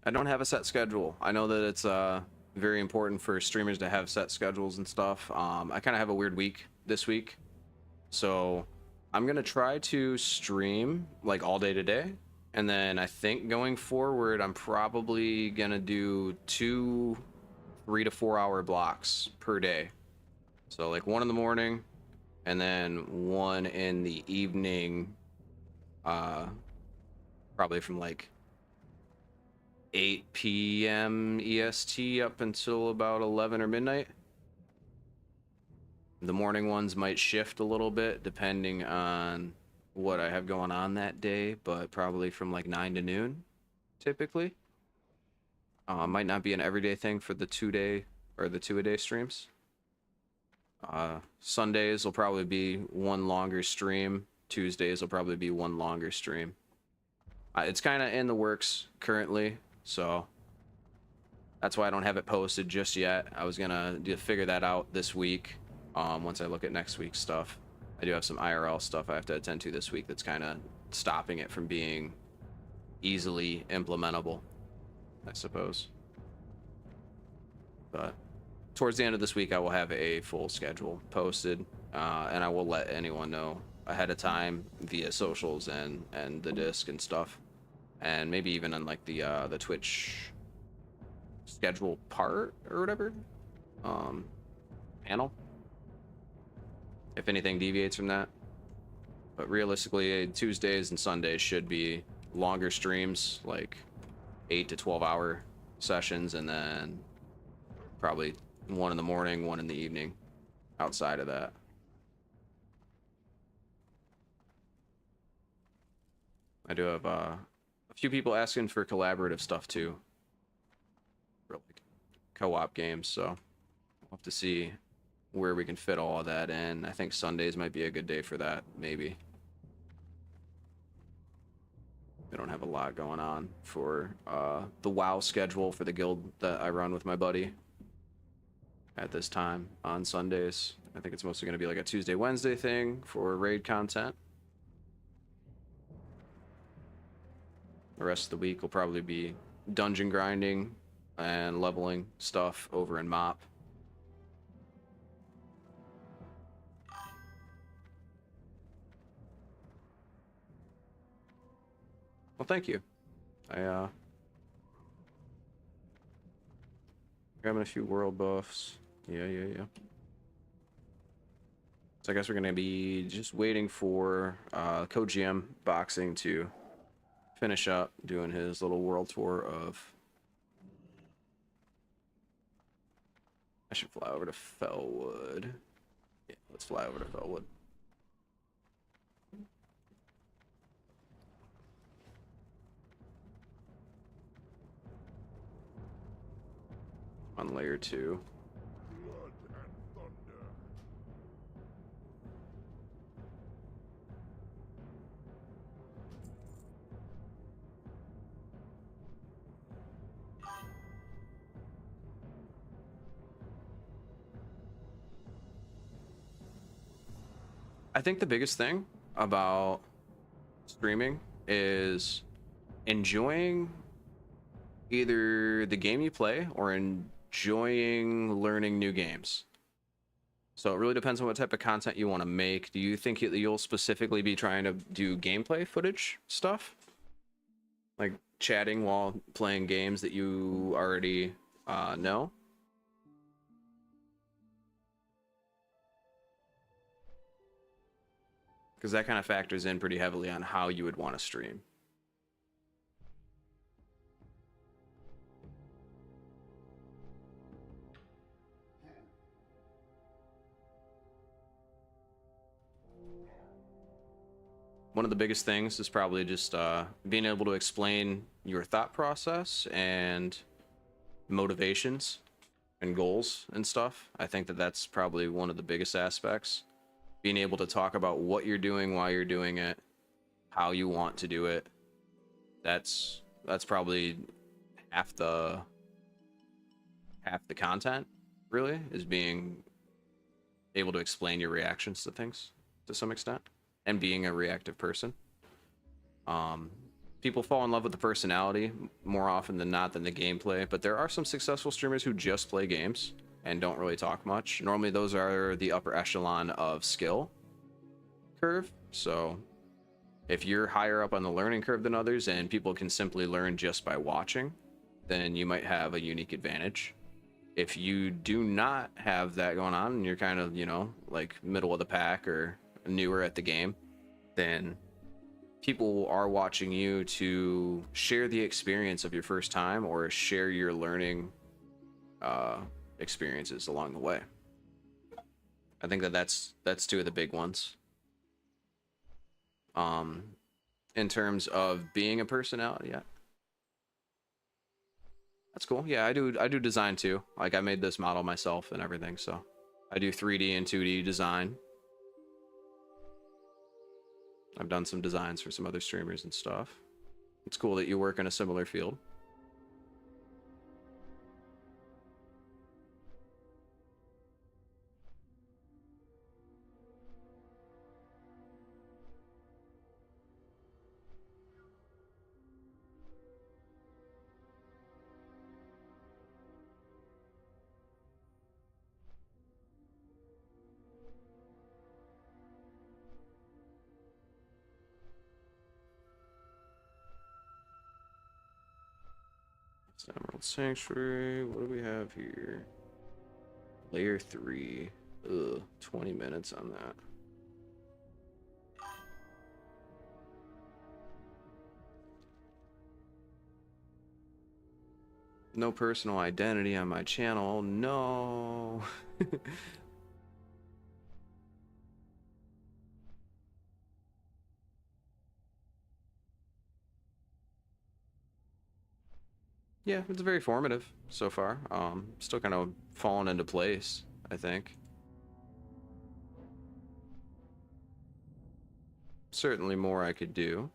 I don't have a set schedule. I know that it's very important for streamers to have set schedules and stuff. I kind of have a weird week this week, so I'm gonna try to stream like all day today, and then I think going forward, I'm probably gonna do 2 3 to 4 hour blocks per day. So like 1 in the morning, and then 1 in the evening. Probably from like 8 p.m. EST up until about 11 or midnight. The morning ones might shift a little bit depending on what I have going on that day, but probably from like 9 to noon, typically. Might not be an everyday thing for the 2-day or the 2-a-day streams. Sundays will probably be 1 longer stream. Tuesdays will probably be 1 longer stream. It's kind of in the works currently, so that's why I don't have it posted just yet. I was gonna figure that out this week. Once I look at next week's stuff, I do have some IRL stuff I have to attend to this week that's kind of stopping it from being easily implementable, I suppose. But towards the end of this week, I will have a full schedule posted, and I will let anyone know ahead of time via socials and the disc and stuff, and maybe even on like the Twitch schedule part or whatever panel, if anything deviates from that. But realistically, Tuesdays and Sundays should be longer streams, like 8 to 12 hour sessions, and then probably 1 in the morning, 1 in the evening outside of that. I do have a few people asking for collaborative stuff too, for like co-op games, so we'll have to see where we can fit all of that in. I think Sundays might be a good day for that, maybe. We don't have a lot going on for the WoW schedule for the guild that I run with my buddy at this time on Sundays. I think it's mostly going to be like a Tuesday, Wednesday thing for raid content. The rest of the week will probably be dungeon grinding and leveling stuff over in MoP. Well, thank you. I grabbing a few world buffs. Yeah. So I guess we're gonna be just waiting for CoGM Boxing to finish up doing his little world tour of. I should fly over to Fellwood. Yeah, let's fly over to Fellwood. On layer 2. Blood and thunder. I think the biggest thing about streaming is enjoying either the game you play or enjoying learning new games. So it really depends on what type of content you want to make. Do you think you'll specifically be trying to do gameplay footage stuff? Like chatting while playing games that you already know? because that kind of factors in pretty heavily on how you would want to stream. One of the biggest things is probably just being able to explain your thought process and motivations and goals and stuff. I think that that's probably one of the biggest aspects. Being able to talk about what you're doing, why you're doing it, how you want to do it. That's probably half the content, really, is being able to explain your reactions to things to some extent, and being a reactive person. People fall in love with the personality more often than not than the gameplay, but there are some successful streamers who just play games and don't really talk much. Normally those are the upper echelon of skill curve. So if you're higher up on the learning curve than others and people can simply learn just by watching, then you might have a unique advantage. If you do not have that going on and you're kind of, you know, like middle of the pack or newer at the game, then people are watching you to share the experience of your first time or share your learning experiences along the way. I think that that's two of the big ones. In terms of being a personality, yeah, that's cool. Yeah, I do design too. Like I made this model myself and everything, so I do 3D and 2D design. I've done some designs for some other streamers and stuff. It's cool that you work in a similar field. Emerald Sanctuary. What do we have here? Layer 3. Ugh, 20 minutes on that. No personal identity on my channel. No. Yeah, it's very formative so far. Still kind of falling into place, I think. Certainly more I could do.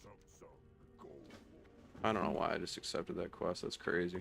Some, go I don't know why I just accepted that quest. That's crazy.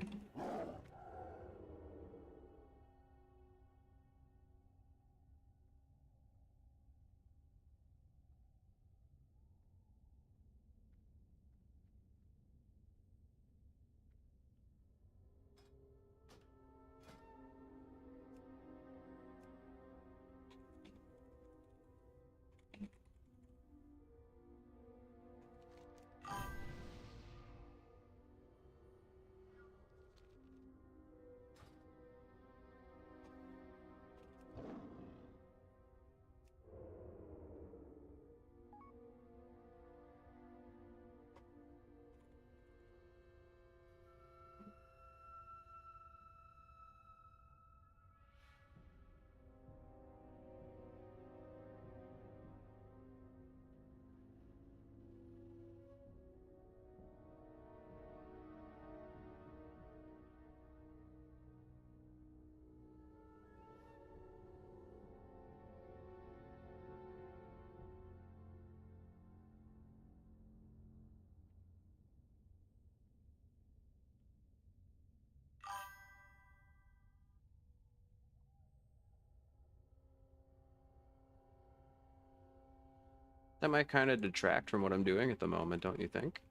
That might kind of detract from what I'm doing at the moment, don't you think?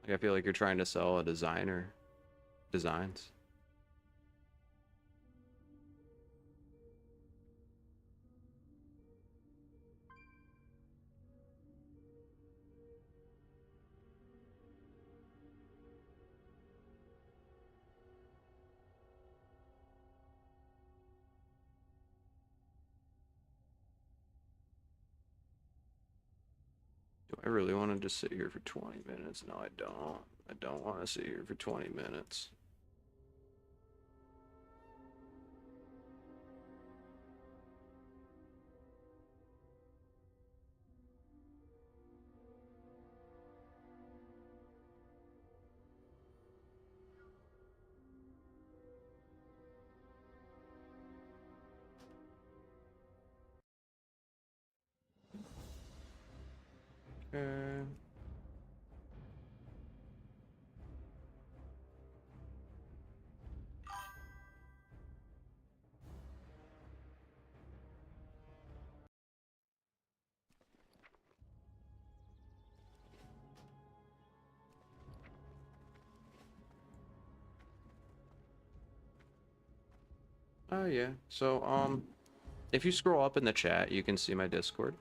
Like, I feel like you're trying to sell a designer designs. Do I really want to just sit here for 20 minutes? No, I don't. I don't want to sit here for 20 minutes. Okay. Oh yeah. So if you scroll up in the chat, you can see my Discord.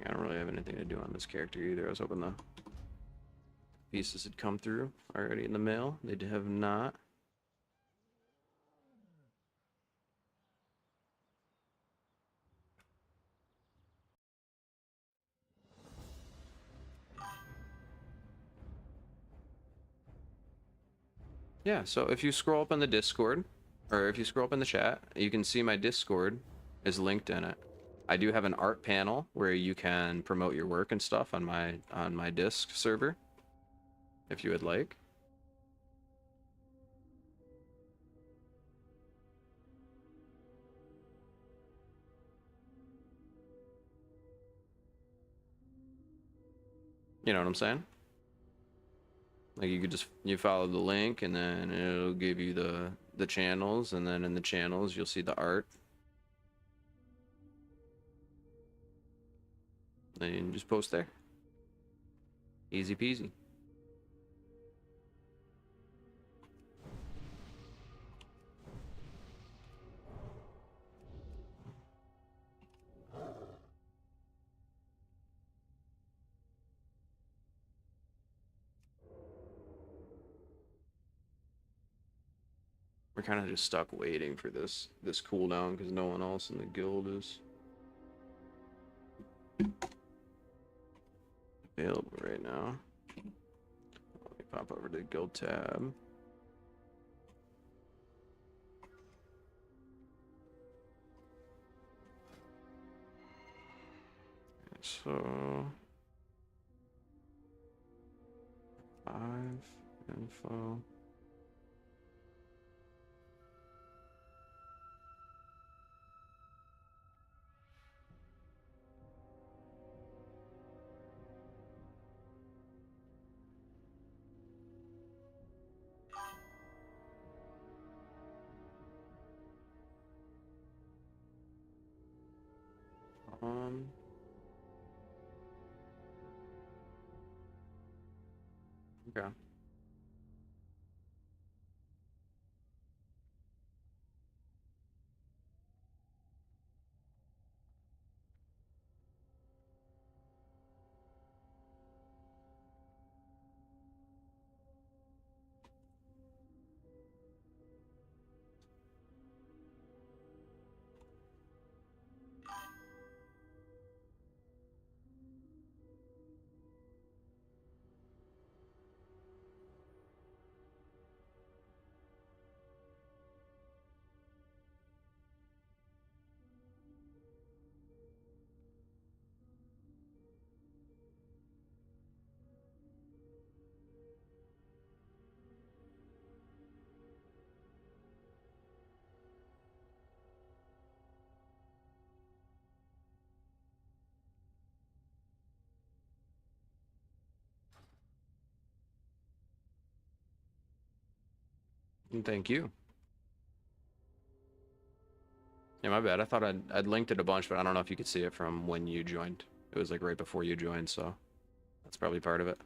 I don't really have anything to do on this character either. I was hoping the pieces had come through already in the mail. They have not. Yeah, so if you scroll up on the Discord, or if you scroll up in the chat, you can see my Discord is linked in it. I do have an art panel where you can promote your work and stuff on my Disc server, if you would like. You know what I'm saying? Like you could just you follow the link and then it'll give you the channels, and then in the channels you'll see the art. Then you can just post there. Easy peasy. We're kind of just stuck waiting for this cooldown because no one else in the guild is available right now. Let me pop over to the guild tab. So 5 info. Um, okay. And thank you. Yeah, my bad. I thought I'd linked it a bunch, but I don't know if you could see it from when you joined. It was like right before you joined, so that's probably part of it.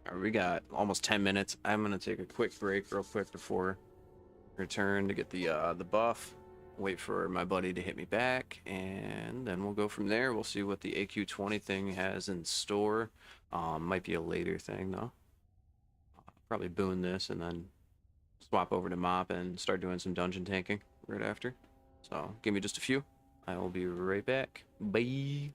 All right, we got almost 10 minutes. I'm gonna take a quick break real quick before return to get the buff. Wait for my buddy to hit me back, and then we'll go from there. We'll see what the AQ20 thing has in store. Might be a later thing though. Probably boon this and then swap over to MoP and start doing some dungeon tanking right after. So give me just a few. I will be right back. Bye.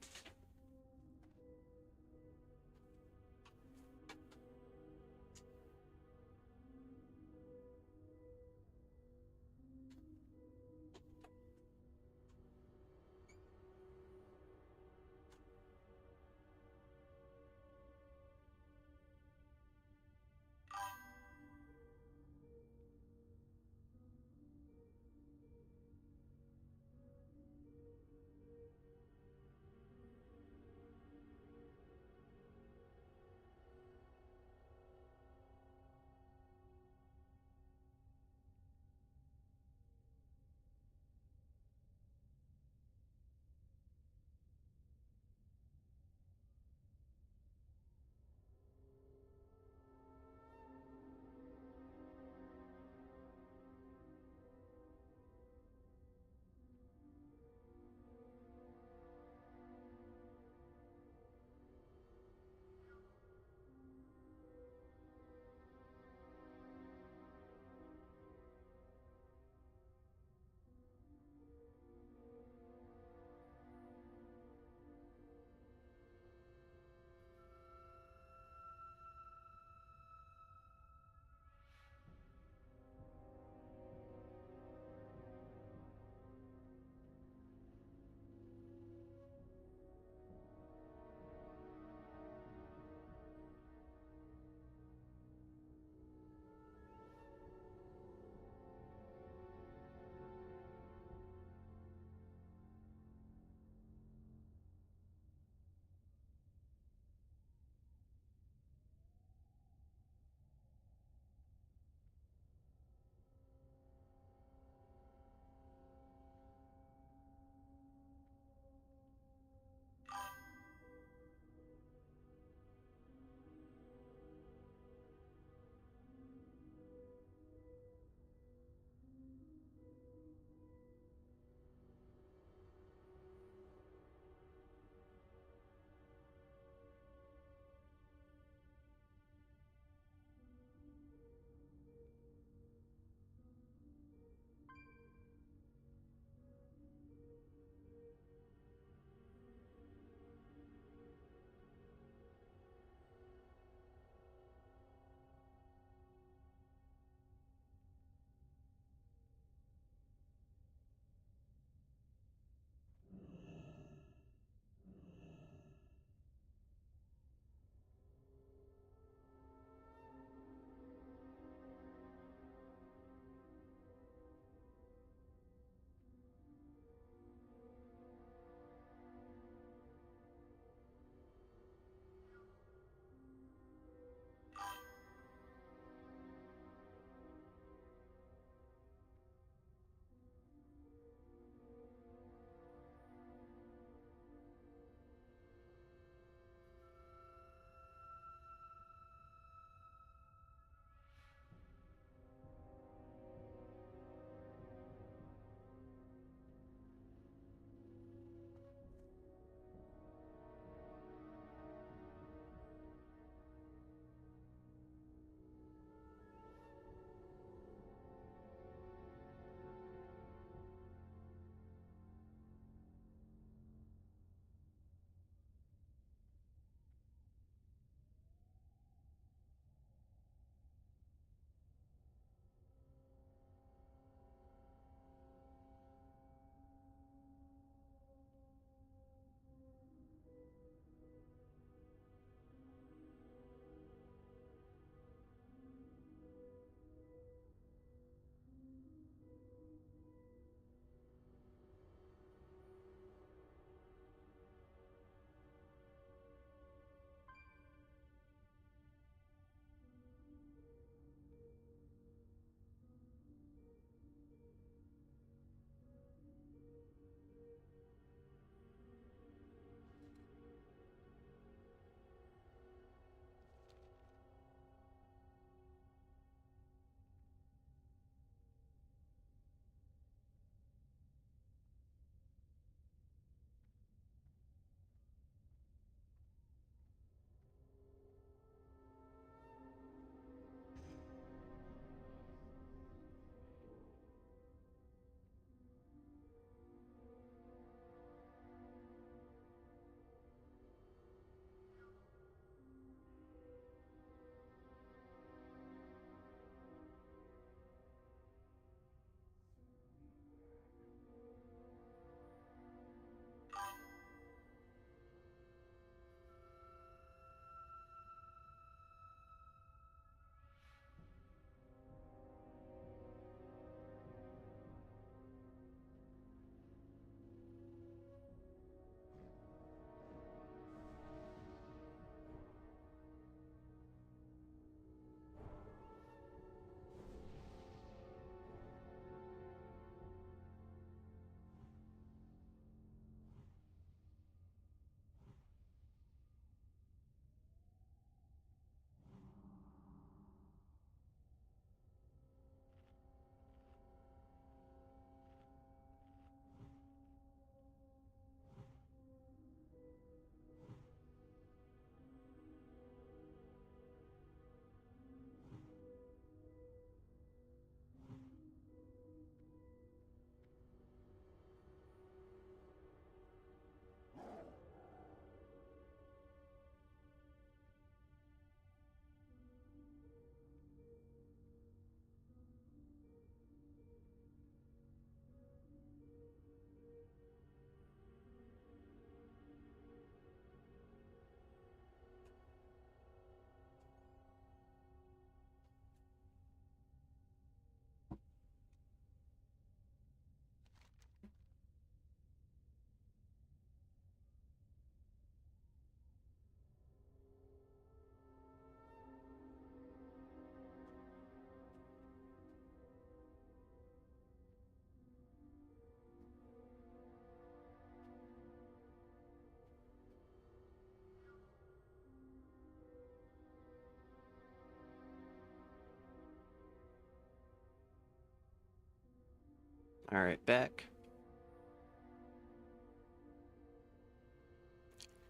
All right, back.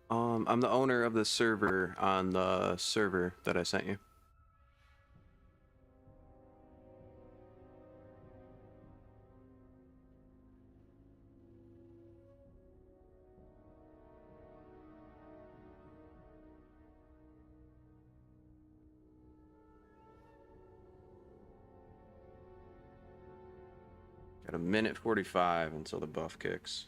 I'm the owner of the server on the server that I sent you. Got a minute 45 until the buff kicks.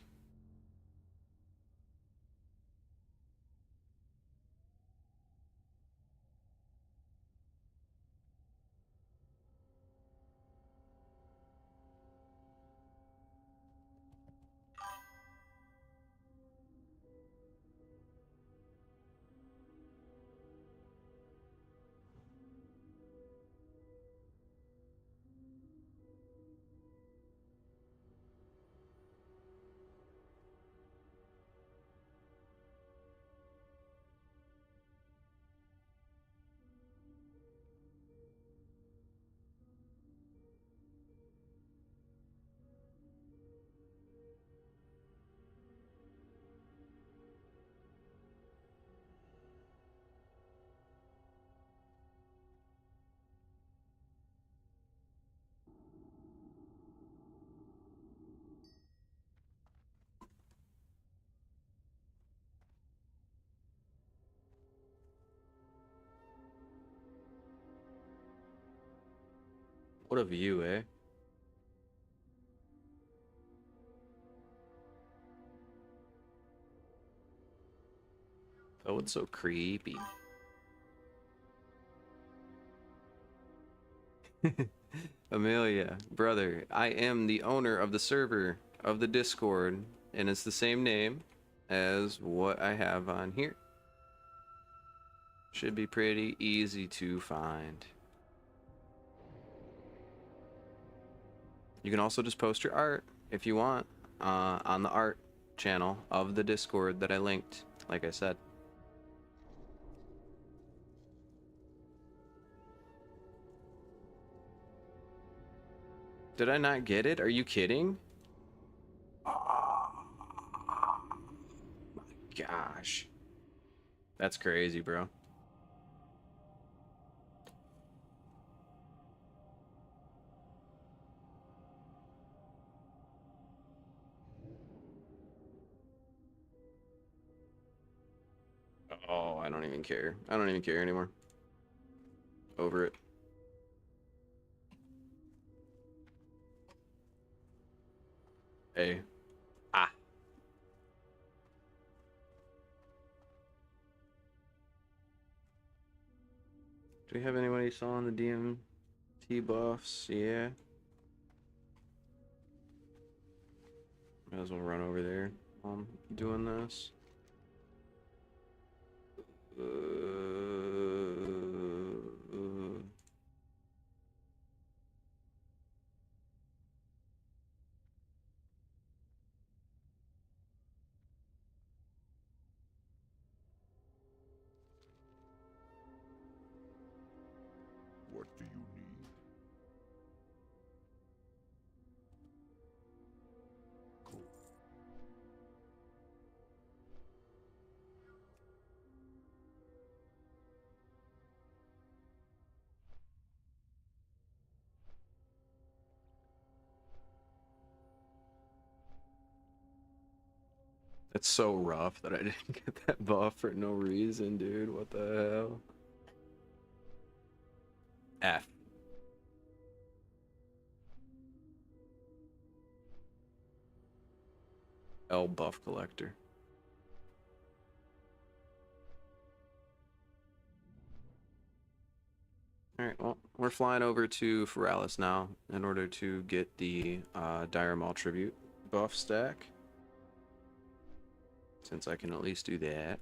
What a view, eh? Oh, it's so creepy. Amelia, brother, I am the owner of the server of the Discord, and it's the same name as what I have on here. Should be pretty easy to find. You can also just post your art if you want on the art channel of the Discord that I linked, like I said. Did I not get it? Are you kidding? Oh my gosh. That's crazy, bro. Oh, I don't even care. I don't even care anymore. Over it. Hey. Ah. Do we have anybody still on the DMT buffs? Yeah. Might as well run over there while I'm doing this. What do you need? Cool. It's so rough that I didn't get that buff for no reason, dude. What the hell? F. L buff collector. Alright, well, we're flying over to Feralis now in order to get the Dire Maul Tribute buff stack. Since I can at least do that.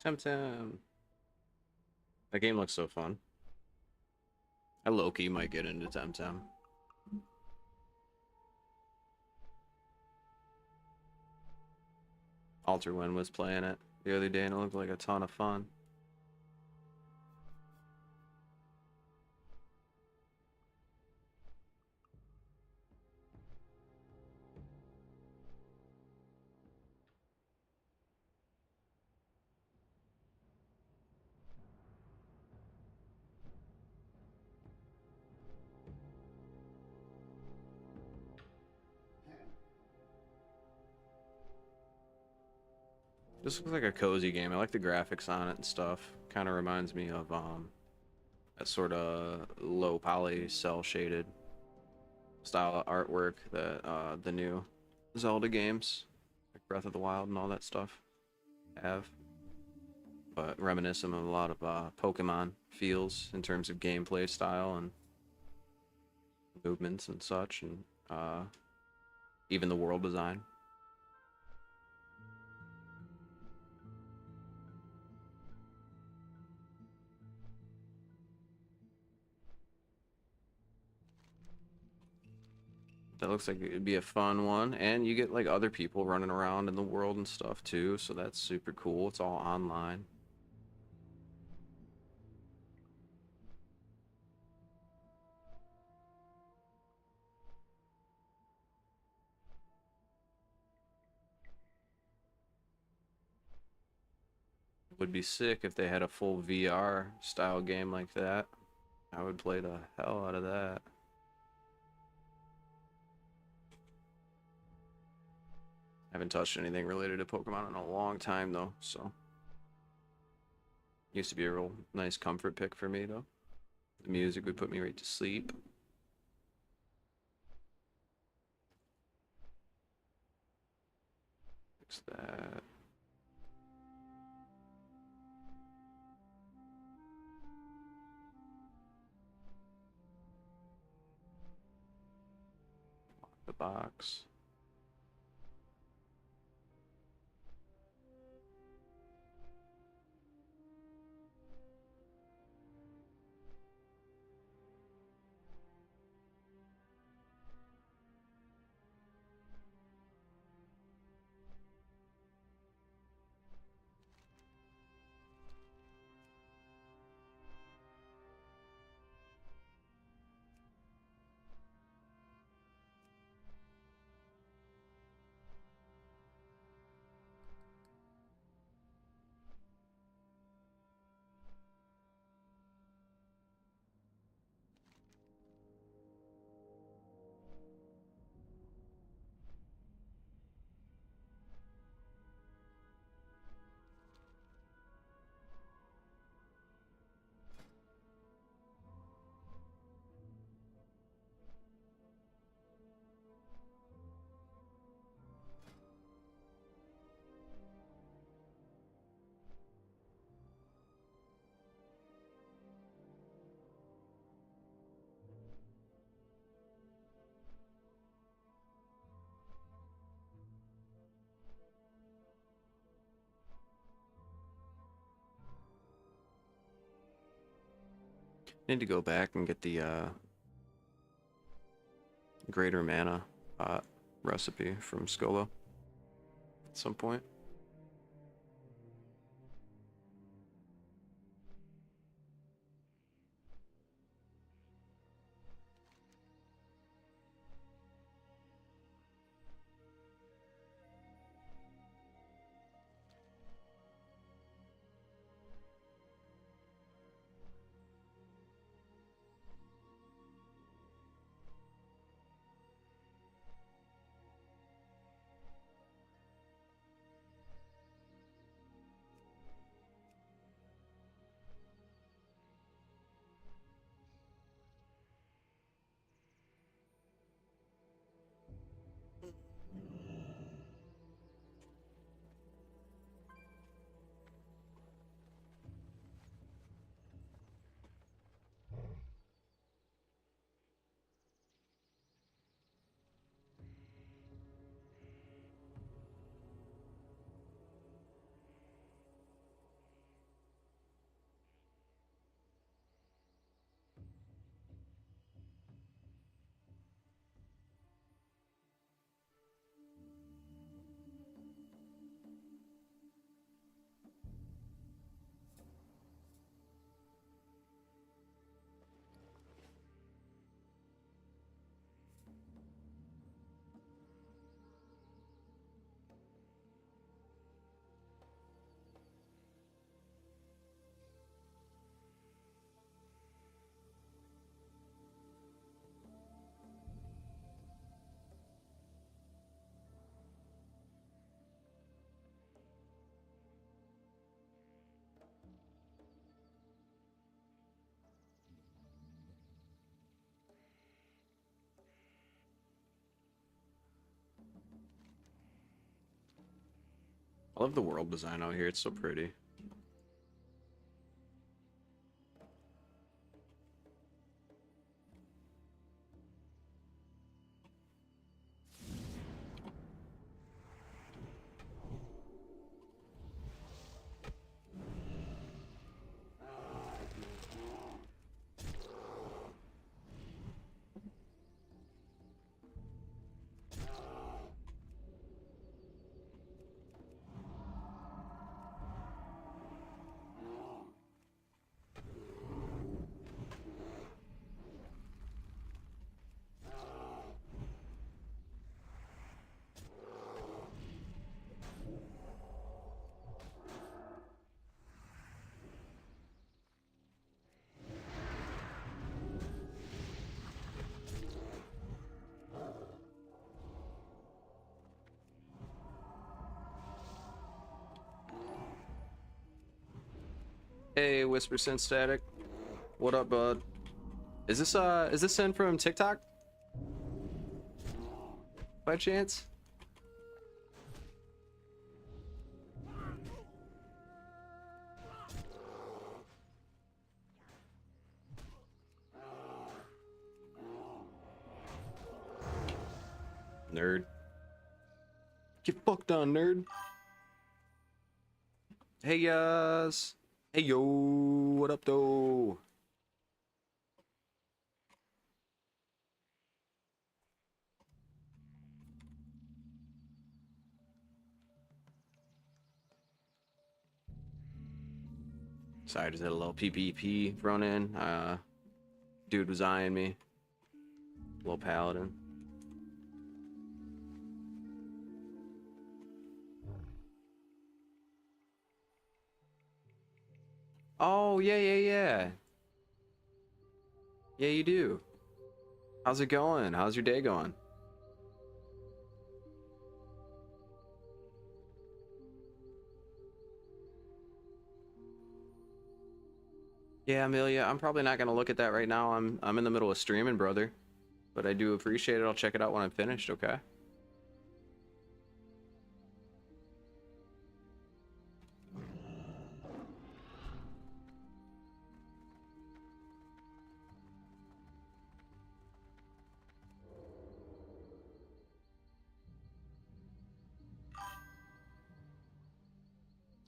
Temtem. That game looks so fun. I low-key might get into Temtem. Alterwin was playing it the other day and it looked like a ton of fun. This looks like a cozy game. I like the graphics on it and stuff. Kind of reminds me of that sort of low poly cell shaded style of artwork that the new Zelda games, like Breath of the Wild and all that stuff, have. But reminiscent of a lot of Pokemon feels in terms of gameplay style and movements and such, and even the world design. That looks like it'd be a fun one, and you get like other people running around in the world and stuff too, so that's super cool. It's all online. It would be sick if they had a full VR style game like that. I would play the hell out of that. I haven't touched anything related to Pokemon in a long time though, so used to be a real nice comfort pick for me though. The music would put me right to sleep. Fix that. The box. Need to go back and get the greater mana recipe from Skolo at some point. Love the world design out here. It's so pretty. Hey, Whisper Synth Static. What up, bud? Is this in from TikTok? By chance? Nerd. Get fucked on, nerd. Hey, guys. Hey, yo. What up, though? Sorry, I just had a little PvP thrown in. Dude was eyeing me. Little paladin. Oh, yeah, yeah, yeah. Yeah, you do. How's it going? How's your day going? Yeah, Amelia, I'm probably not gonna look at that right now. I'm in the middle of streaming, brother. But I do appreciate it. I'll check it out when I'm finished, okay?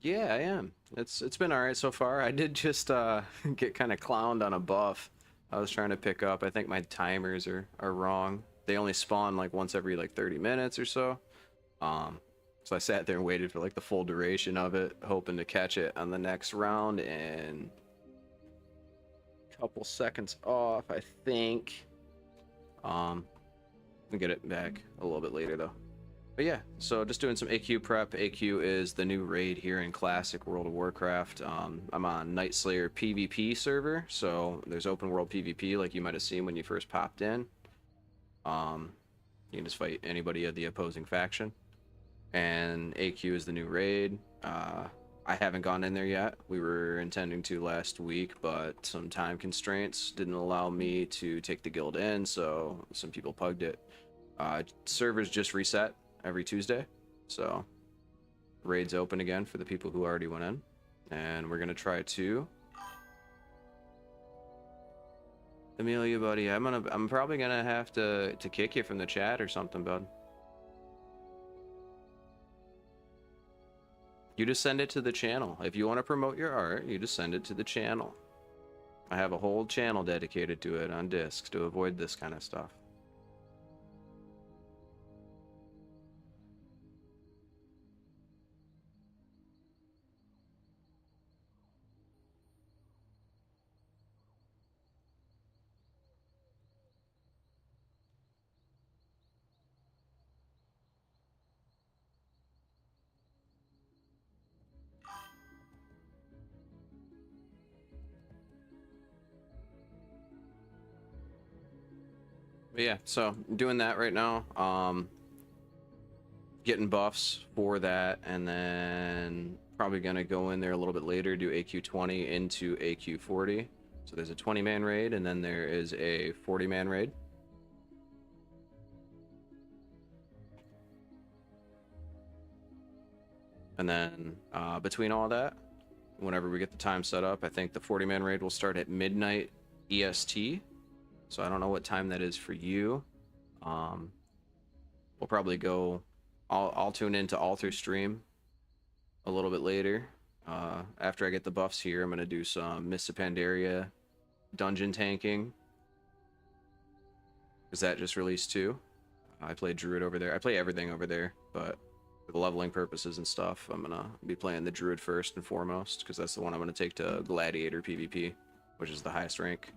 Yeah, I am. It's been alright so far. I did just get kind of clowned on a buff I was trying to pick up. I think my timers are wrong. They only spawn like once every like 30 minutes or so. So I sat there and waited for like the full duration of it, hoping to catch it on the next round, and a couple seconds off, I think. We'll get it back a little bit later though. But yeah, so just doing some AQ prep. AQ is the new raid here in Classic World of Warcraft. I'm on Night Slayer PvP server, so there's open world PvP like you might have seen when you first popped in. You can just fight anybody of the opposing faction. And AQ is the new raid. I haven't gone in there yet. We were intending to last week, but some time constraints didn't allow me to take the guild in, so some people pugged it. Servers just reset every Tuesday, so raid's open again for the people who already went in, and we're gonna try to. Amelia, buddy, I'm probably gonna have to kick you from the chat or something, bud. You just send it to the channel. If you want to promote your art, you just send it to the channel. I have a whole channel dedicated to it on discs to avoid this kind of stuff. But yeah, so I'm doing that right now. Getting buffs for that, and then probably gonna go in there a little bit later, do AQ 20 into AQ 40. So there's a 20-man raid, and then there is a 40-man raid. And then between all that, whenever we get the time set up, I think the 40-man raid will start at midnight EST. So I don't know what time that is for you. We'll probably go. I'll tune into Alter stream a little bit later. After I get the buffs here, I'm gonna do some Mists of Pandaria dungeon tanking, because that just released too. I play Druid over there. I play everything over there, but for the leveling purposes and stuff, I'm gonna be playing the Druid first and foremost, because that's the one I'm gonna take to Gladiator PvP, which is the highest rank.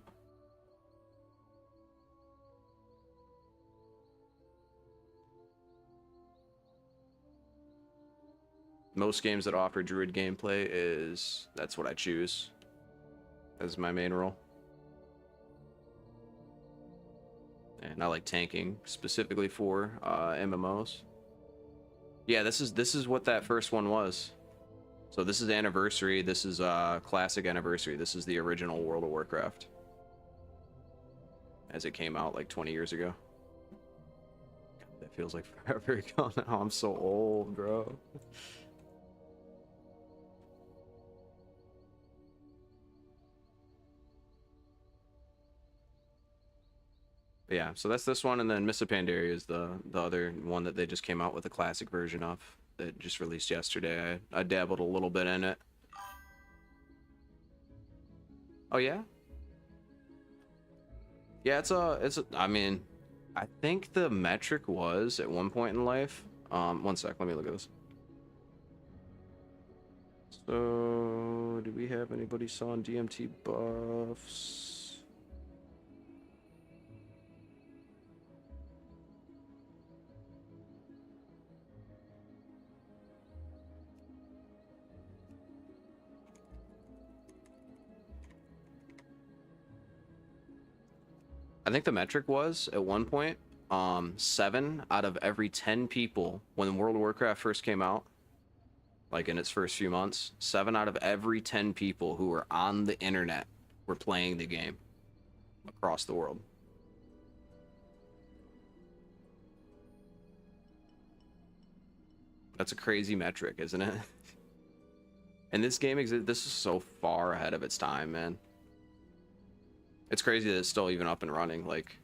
Most games that offer Druid gameplay that's what I choose as my main role. And I like tanking specifically for MMOs. Yeah, this is what that first one was. So this is Anniversary. This is Classic Anniversary. This is the original World of Warcraft, as it came out like 20 years ago. God, that feels like forever ago now. I'm so old, bro. But yeah, so that's this one, and then Mists of Pandaria is the other one that they just came out with a classic version of that just released yesterday. I dabbled a little bit in it. Oh yeah? Yeah, I mean, I think the metric was at one point in life. One sec, let me look at this. So, do we have anybody selling DMT buffs? I think the metric was at one point 7 out of every 10 people when World of Warcraft first came out, like in its first few months, 7 out of every 10 people who were on the internet were playing the game across the world. That's a crazy metric, isn't it? And this game this is so far ahead of its time, man. It's crazy that it's still even up and running. Like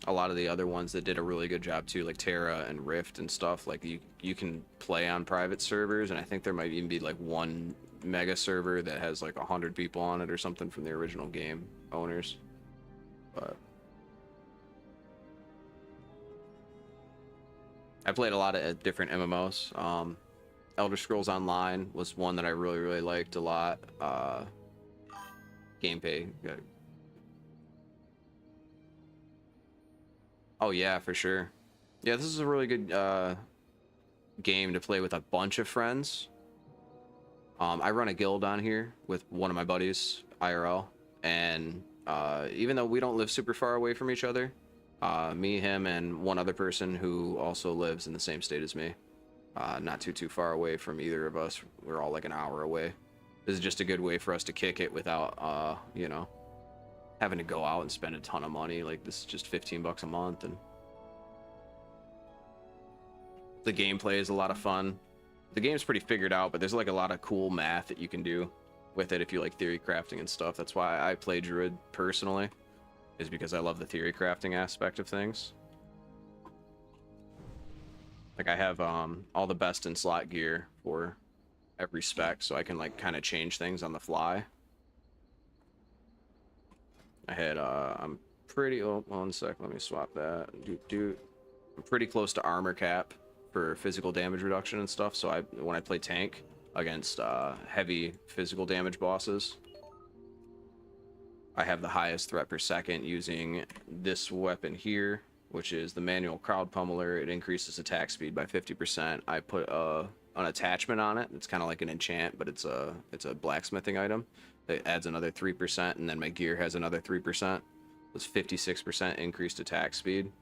a lot of the other ones that did a really good job too, like Terra and Rift and stuff, like you can play on private servers, and I think there might even be like one mega server that has like 100 people on it or something from the original game owners. But I played a lot of different MMOs. Elder Scrolls Online was one that I really liked a lot. Gameplay. Oh yeah, for sure. Yeah, this is a really good game to play with a bunch of friends. I run a guild on here with one of my buddies, IRL, and even though we don't live super far away from each other, me, him, and one other person who also lives in the same state as me, not too far away from either of us. We're all like an hour away. This is just a good way for us to kick it without, you know, having to go out and spend a ton of money. Like, this is just 15 bucks a month, and the gameplay is a lot of fun. The game's pretty figured out, but there's like a lot of cool math that you can do with it if you like theory crafting and stuff. That's why I play Druid personally, is because I love the theory crafting aspect of things. Like, I have all the best in slot gear for every spec, so I can like kind of change things on the fly. I had I'm pretty, oh, 1 sec, let me swap that. I'm pretty close to armor cap for physical damage reduction and stuff, so when I play tank against heavy physical damage bosses, I have the highest threat per second using this weapon here, which is the manual crowd pummeler. It increases attack speed by 50%. I put an attachment on it. It's kind of like an enchant, but it's a blacksmithing item. It adds another 3%, and then my gear has another 3%. It's 56% increased attack speed.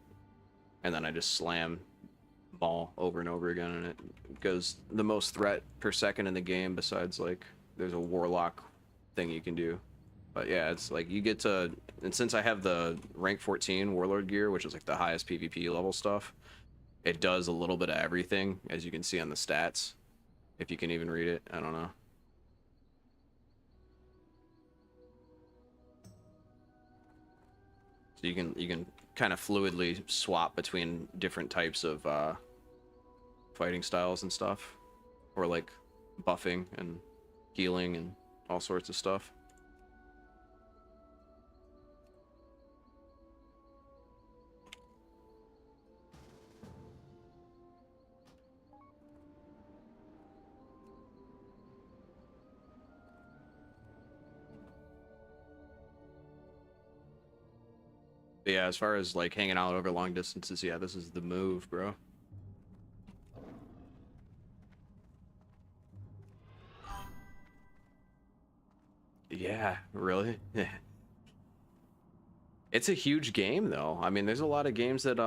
And then I just slam ball over and over again, and it goes the most threat per second in the game, besides like there's a warlock thing you can do. But yeah, it's like you get to, and since I have the rank 14 warlord gear, which is like the highest PvP level stuff, it does a little bit of everything, as you can see on the stats. If you can even read it, I don't know. So you can kind of fluidly swap between different types of fighting styles and stuff, or like buffing and healing and all sorts of stuff. But yeah, as far as like hanging out over long distances, yeah, this is the move, bro. Yeah, really? It's a huge game though. I mean, there's a lot of games that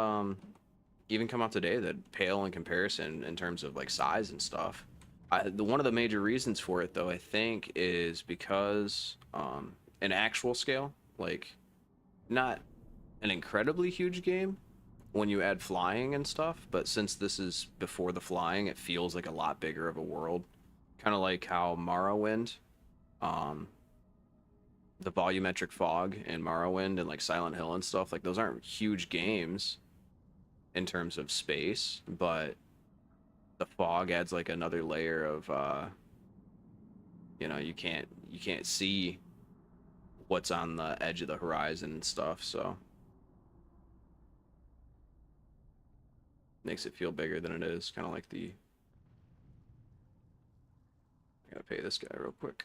even come out today that pale in comparison in terms of like size and stuff. One of the major reasons for it though, I think, is because an actual scale, like not an incredibly huge game when you add flying and stuff, but since this is before the flying, it feels like a lot bigger of a world. Kind of like how Morrowind, um, the volumetric fog in Morrowind and like Silent Hill and stuff, like those aren't huge games in terms of space, but the fog adds like another layer of you can't see what's on the edge of the horizon and stuff, so makes it feel bigger than it is. Kind of like the I gotta pay this guy real quick.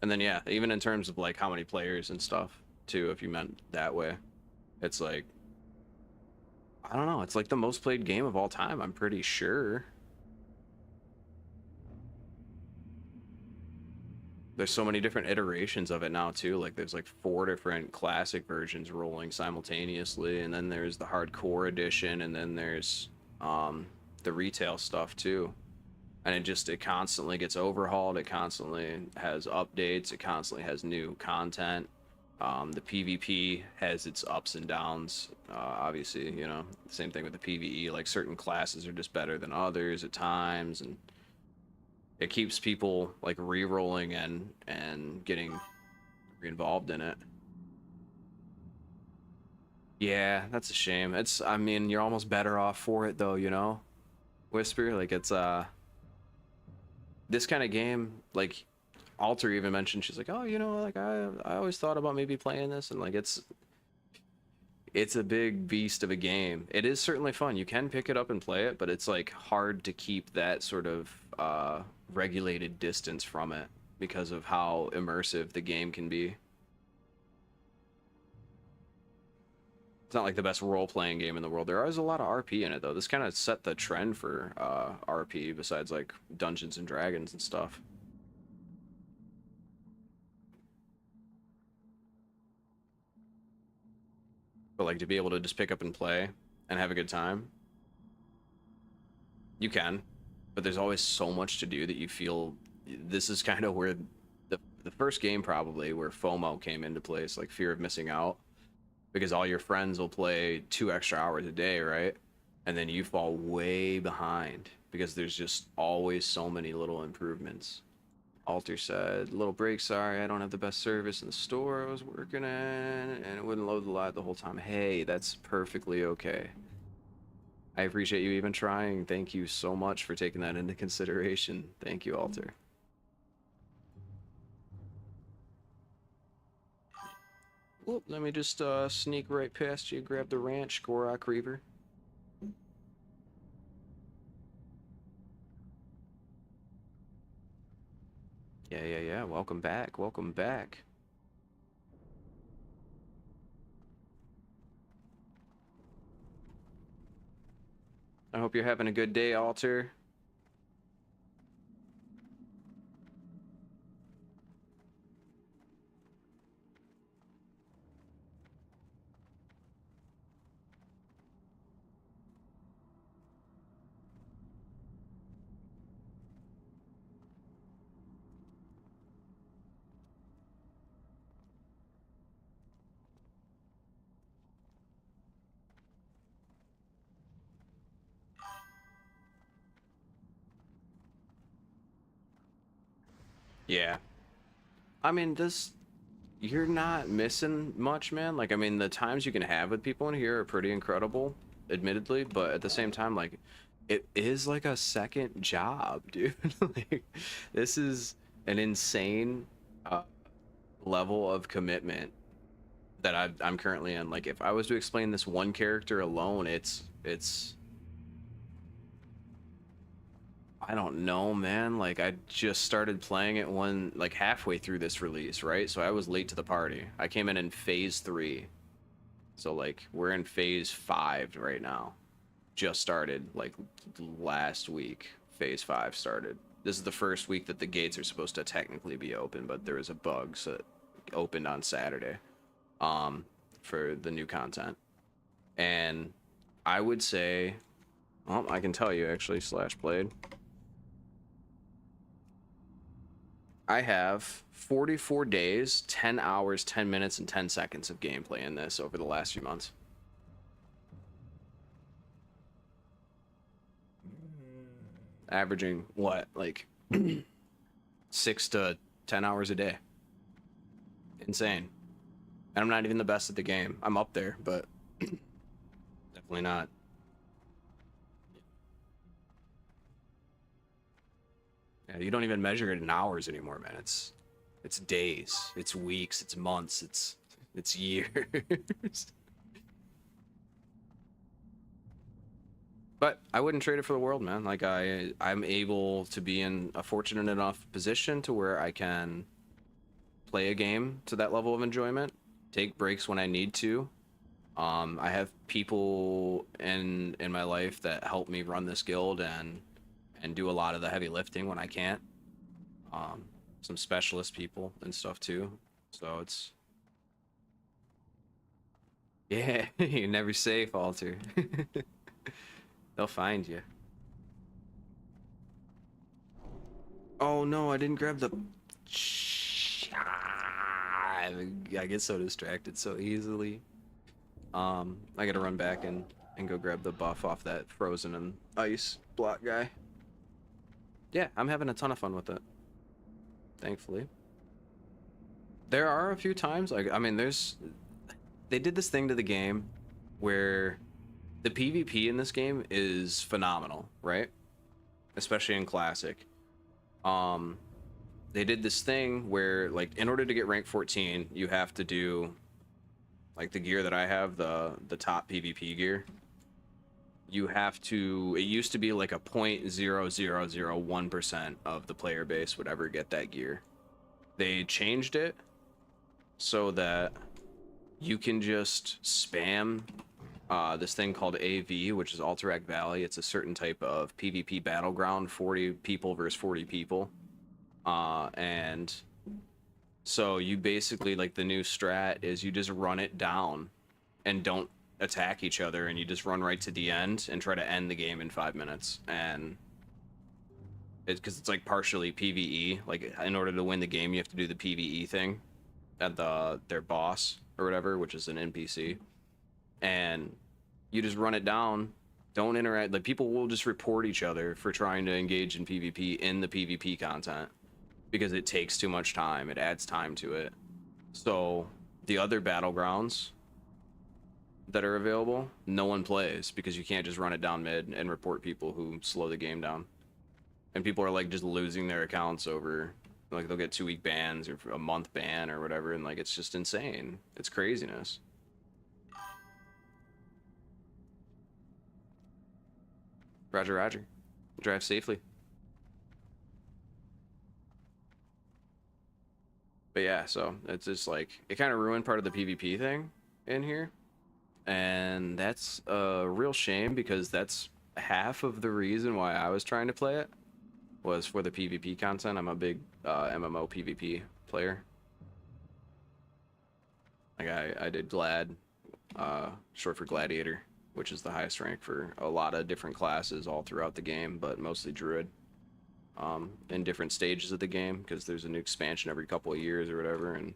And then yeah, even in terms of like how many players and stuff too, if you meant that way, it's like I don't know, it's like the most played game of all time, I'm pretty sure. There's so many different iterations of it now too. Like there's like 4 different classic versions rolling simultaneously, and then there's the hardcore edition, and then there's the retail stuff too. And it constantly gets overhauled, it constantly has updates, it constantly has new content. The PvP has its ups and downs. Obviously, same thing with the PvE. Like certain classes are just better than others at times, and it keeps people like re-rolling and getting involved in it. Yeah, that's a shame. I mean, you're almost better off for it though, Whisper, like it's this kind of game, like Alter even mentioned, she's like, "Oh, like I always thought about maybe playing this," and like it's a big beast of a game. It is certainly fun. You can pick it up and play it, but it's like hard to keep that sort of regulated distance from it because of how immersive the game can be. It's not like the best role-playing game in the world. There is a lot of RP in it though. This kind of set the trend for RP besides like Dungeons and Dragons and stuff. But like to be able to just pick up and play and have a good time, you can, but there's always so much to do that you feel this is kind of where the first game probably where FOMO came into place, like fear of missing out, because all your friends will play 2 extra hours a day, right? And then you fall way behind because there's just always so many little improvements. Alter said, "Little break, sorry, I don't have the best service in the store I was working in, and it wouldn't load the lot the whole time." Hey, that's perfectly okay. I appreciate you even trying. Thank you so much for taking that into consideration. Thank you, Alter. Whoop, let me just sneak right past you, grab the ranch, Gorok Reaver. Yeah, yeah, yeah. Welcome back. Welcome back. I hope you're having a good day, Alter. Yeah. I mean, this you're not missing much, man. Like, I mean, the times you can have with people in here are pretty incredible, admittedly, but at the same time, like, it is like a second job, dude. Like, this is an insane uh, level of commitment that I'm currently in. Like, if I was to explain this one character alone, it's I don't know, man. Like, I just started playing it like halfway through this release, right? So I was late to the party. I came in phase 3. So like we're in phase 5 right now. Just started like last week. Phase 5 started. This is the first week that the gates are supposed to technically be open, but there was a bug, so it opened on Saturday um for the new content. And I would say, well, I can tell you actually slash played. I have 44 days, 10 hours, 10 minutes, and 10 seconds of gameplay in this over the last few months. Averaging what, like 6 to 10 hours a day. Insane. And I'm not even the best at the game. I'm up there, but definitely not. Yeah, you don't even measure it in hours anymore, man. It's days, it's weeks, it's months, it's years. But I wouldn't trade it for the world, man. Like I'm able to be in a fortunate enough position to where I can play a game to that level of enjoyment, take breaks when I need to. I have people in my life that help me run this guild and do a lot of the heavy lifting when I can't. Um, some specialist people and stuff too. So it's yeah, you're never safe, Alter. They'll find you. Oh no, I didn't grab the. I get so distracted so easily. I gotta run back and go grab the buff off that frozen and ice block guy. Yeah, I'm having a ton of fun with it. Thankfully. There are a few times, like, I mean, they did this thing to the game where the PvP in this game is phenomenal, right? Especially in Classic. Um, they did this thing where, like, in order to get rank 14, you have to do, like, the gear that I have, the top PvP gear. You have to, it used to be like a 0.0001% of the player base would ever get that gear. They changed it so that you can just spam this thing called AV, which is Alterac Valley. It's a certain type of PvP battleground, 40 people versus 40 people. And so you basically, like, the new strat is you just run it down and don't attack each other, and you just run right to the end and try to end the game in 5 minutes. And because it's like partially PvE, like in order to win the game you have to do the PvE thing at their boss or whatever, which is an NPC, and you just run it down, don't interact. Like, people will just report each other for trying to engage in PvP in the PvP content because it takes too much time, it adds time to it. So the other battlegrounds that are available, no one plays because you can't just run it down mid and report people who slow the game down. And people are like just losing their accounts over, like, they'll get 2-week bans or a month ban or whatever, and like it's just insane. It's craziness. Roger, Roger. Drive safely. But yeah, so it's just like it kind of ruined part of the PvP thing in here. And that's a real shame because that's half of the reason why I was trying to play it was for the PvP content. I'm a big MMO PvP player. Like I did Glad, short for Gladiator, which is the highest rank for a lot of different classes all throughout the game, but mostly Druid. In different stages of the game because there's a new expansion every couple of years or whatever, and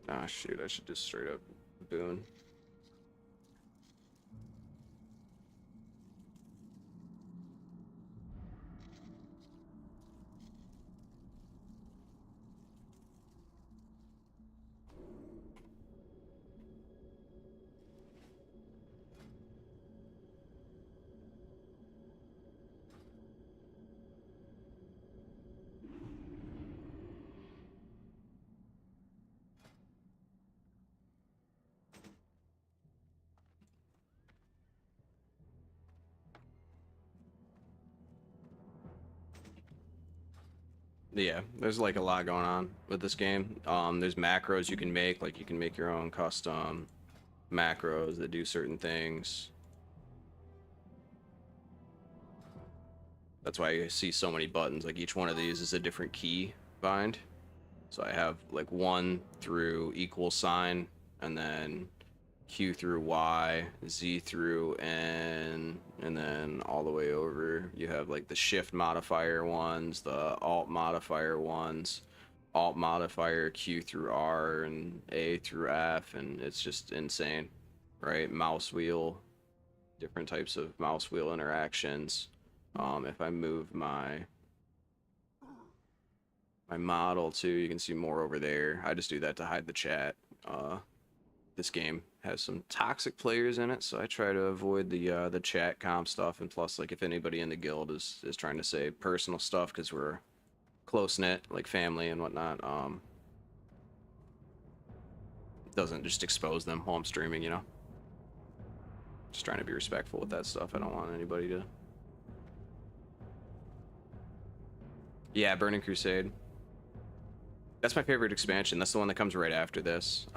ah, shoot, I should just straight up boon. Yeah, there's like a lot going on with this game. There's macros you can make, like you can make your own custom macros that do certain things. That's why you see so many buttons. Like each one of these is a different key bind. So I have like 1 through equal sign, and then Q through Y, Z through N, and then all the way over you have like the shift modifier ones, the alt modifier ones, alt modifier Q through R and A through F, and it's just insane, right? Mouse wheel, different types of mouse wheel interactions. If I move my model too, you can see more over there. I just do that to hide the chat. This game has some toxic players in it, so I try to avoid the chat comp stuff. And plus, like if anybody in the guild is trying to say personal stuff because we're close knit, like family and whatnot, doesn't just expose them while I'm streaming, you know. Just trying to be respectful with that stuff. I don't want anybody to. Yeah, Burning Crusade. That's my favorite expansion. That's the one that comes right after this.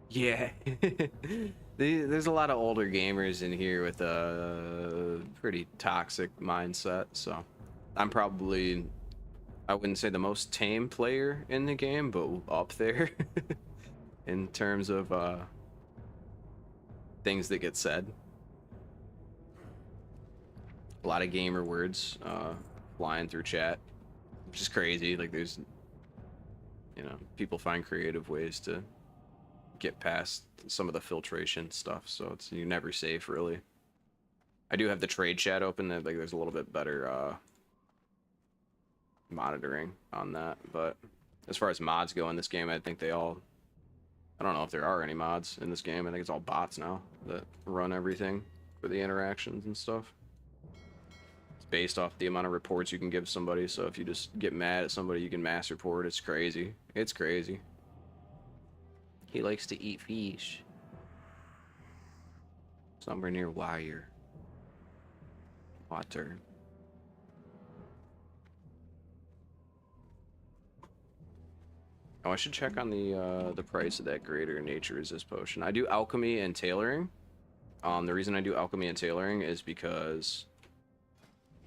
Yeah. There's a lot of older gamers in here with a pretty toxic mindset, so I'm probably, I wouldn't say the most tame player in the game, but up there in terms of things that get said. A lot of gamer words flying through chat, which is crazy. Like there's, you know, people find creative ways to get past some of the filtration stuff, so it's, you're never safe really. I do have the trade chat open, that like there's a little bit better monitoring on that, but as far as mods go in this game, I think they all, I don't know if there are any mods in this game. I think it's all bots now that run everything for the interactions and stuff. It's based off the amount of reports you can give somebody, so if you just get mad at somebody, you can mass report. It's crazy. It's crazy. He likes to eat fish. Somewhere near wire. Water. Oh, I should check on the price of that greater nature resist potion. I do alchemy and tailoring. The reason I do alchemy and tailoring is because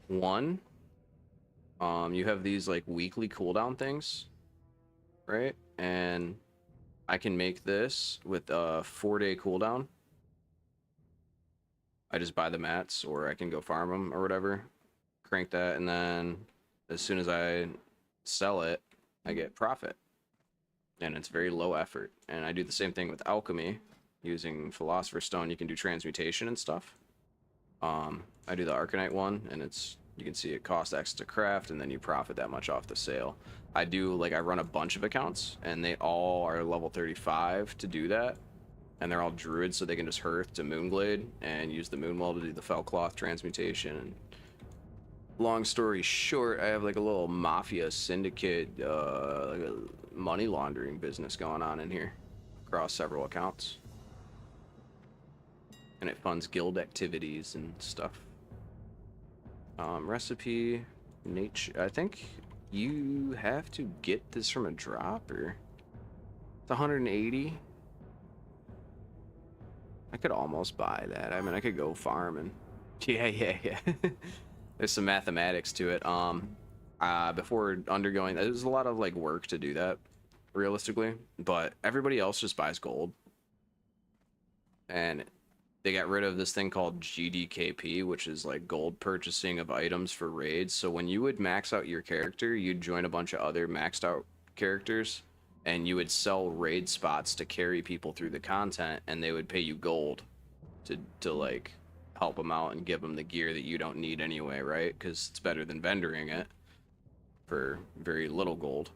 one, you have these like weekly cooldown things, right? And I can make this with a 4-day cooldown. I just buy the mats, or I can go farm them or whatever. Crank that, and then as soon as I sell it, I get profit. And it's very low effort. And I do the same thing with alchemy. Using Philosopher's Stone, you can do transmutation and stuff. I do the Arcanite one, and it's, you can see it costs X to craft, and then you profit that much off the sale. I do, like, I run a bunch of accounts, and they all are level 35 to do that. And they're all Druid, so they can just hearth to Moonglade and use the Moonwell to do the Fellcloth transmutation. And long story short, I have like a little mafia syndicate, like a money laundering business going on in here across several accounts. And it funds guild activities and stuff. Recipe, nature. I think you have to get this from a dropper. It's 180. I could almost buy that. I mean, I could go farm and yeah. There's some mathematics to it. Before undergoing, there's a lot of like work to do that, realistically. But everybody else just buys gold, and they got rid of this thing called GDKP, which is like gold purchasing of items for raids. So when you would max out your character, you'd join a bunch of other maxed out characters, and you would sell raid spots to carry people through the content, and they would pay you gold to like help them out and give them the gear that you don't need anyway, right? Because it's better than vendoring it for very little gold,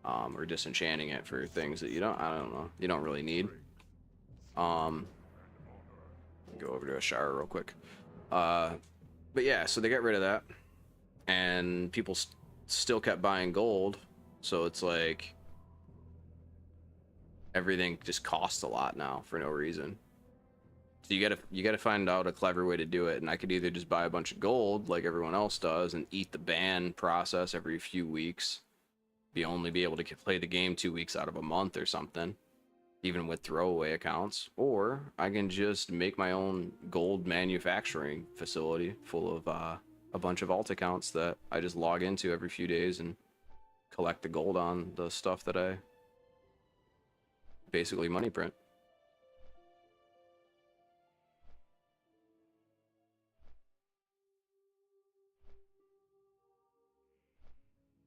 or disenchanting it for things that you don't, I don't know, you don't really need. Go over to a shower real quick. But yeah, so they got rid of that, and people still kept buying gold, so it's like everything just costs a lot now for no reason. So you gotta find out a clever way to do it, and I could either just buy a bunch of gold like everyone else does and eat the ban process every few weeks, be able to play the game 2 weeks out of a month or something, even with throwaway accounts, or I can just make my own gold manufacturing facility full of a bunch of alt accounts that I just log into every few days and collect the gold on the stuff that I basically money print.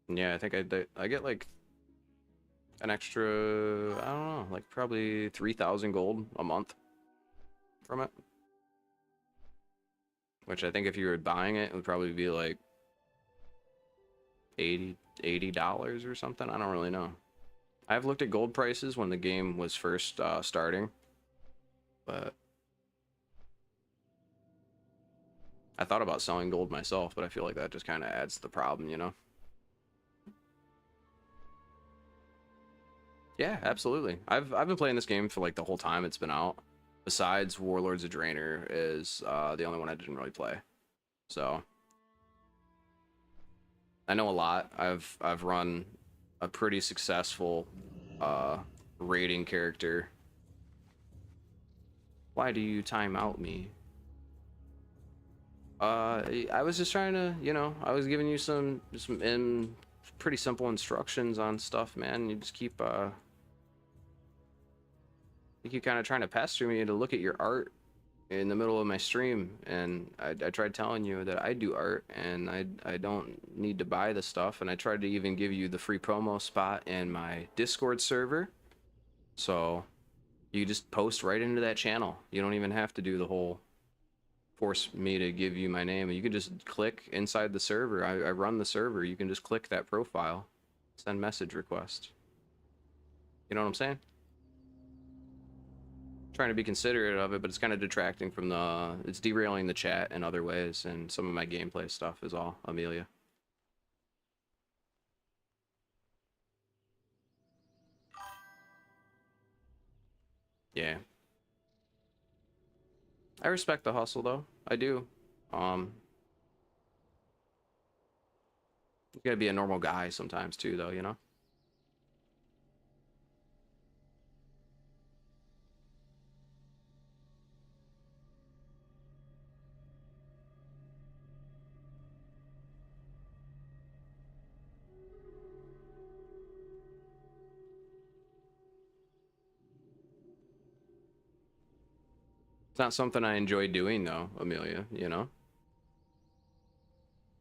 And yeah, I think I get like an extra, I don't know, like probably 3,000 gold a month from it. Which I think if you were buying it, it would probably be like 80 $80 or something. I don't really know. I've looked at gold prices when the game was first starting, but I thought about selling gold myself, but I feel like that just kind of adds to the problem, you know? Yeah, absolutely. I've been playing this game for like the whole time it's been out. Besides Warlords of Draenor is the only one I didn't really play. So I know a lot. I've run a pretty successful raiding character. Why do you time out me? I was just trying to, you know, I was giving you some pretty simple instructions on stuff, man. You just keep you keep kind of trying to pester me to look at your art in the middle of my stream, and I tried telling you that I do art and I don't need to buy the stuff, and I tried to even give you the free promo spot in my Discord server, so you just post right into that channel. You don't even have to do the whole force me to give you my name. You can just click inside the server. I run the server. You can just click that profile, send message request. You know what I'm saying? Trying to be considerate of it, but it's kind of detracting from the, it's derailing the chat in other ways, and some of my gameplay stuff is all Amelia. Yeah. I respect the hustle though. I do. You gotta be a normal guy sometimes too though, you know? It's not something I enjoy doing though, Amelia, you know?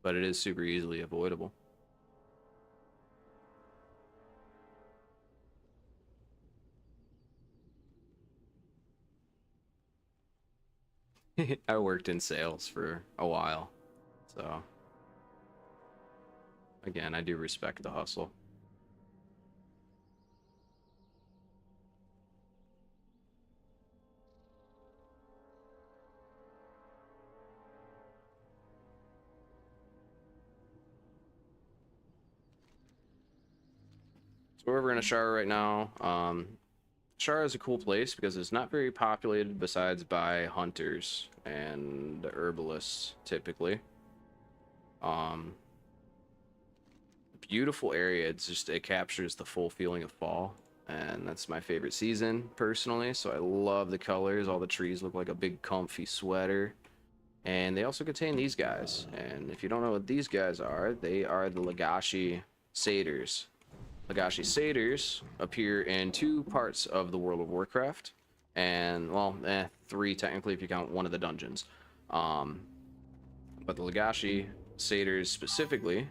But it is super easily avoidable. I worked in sales for a while, so again, I do respect the hustle. So we're over in Ashara right now. Ashara is a cool place because it's not very populated besides by hunters and herbalists typically. Um, Beautiful area. It's just, it captures the full feeling of fall, and that's my favorite season personally. So I love the colors. All the trees look like a big comfy sweater, and they also contain these guys. And if you don't know what these guys are, they are the Legashi satyrs. Legashi satyrs appear in 2 parts of the World of Warcraft, and well, 3 technically if you count one of the dungeons. But the Legashi satyrs specifically,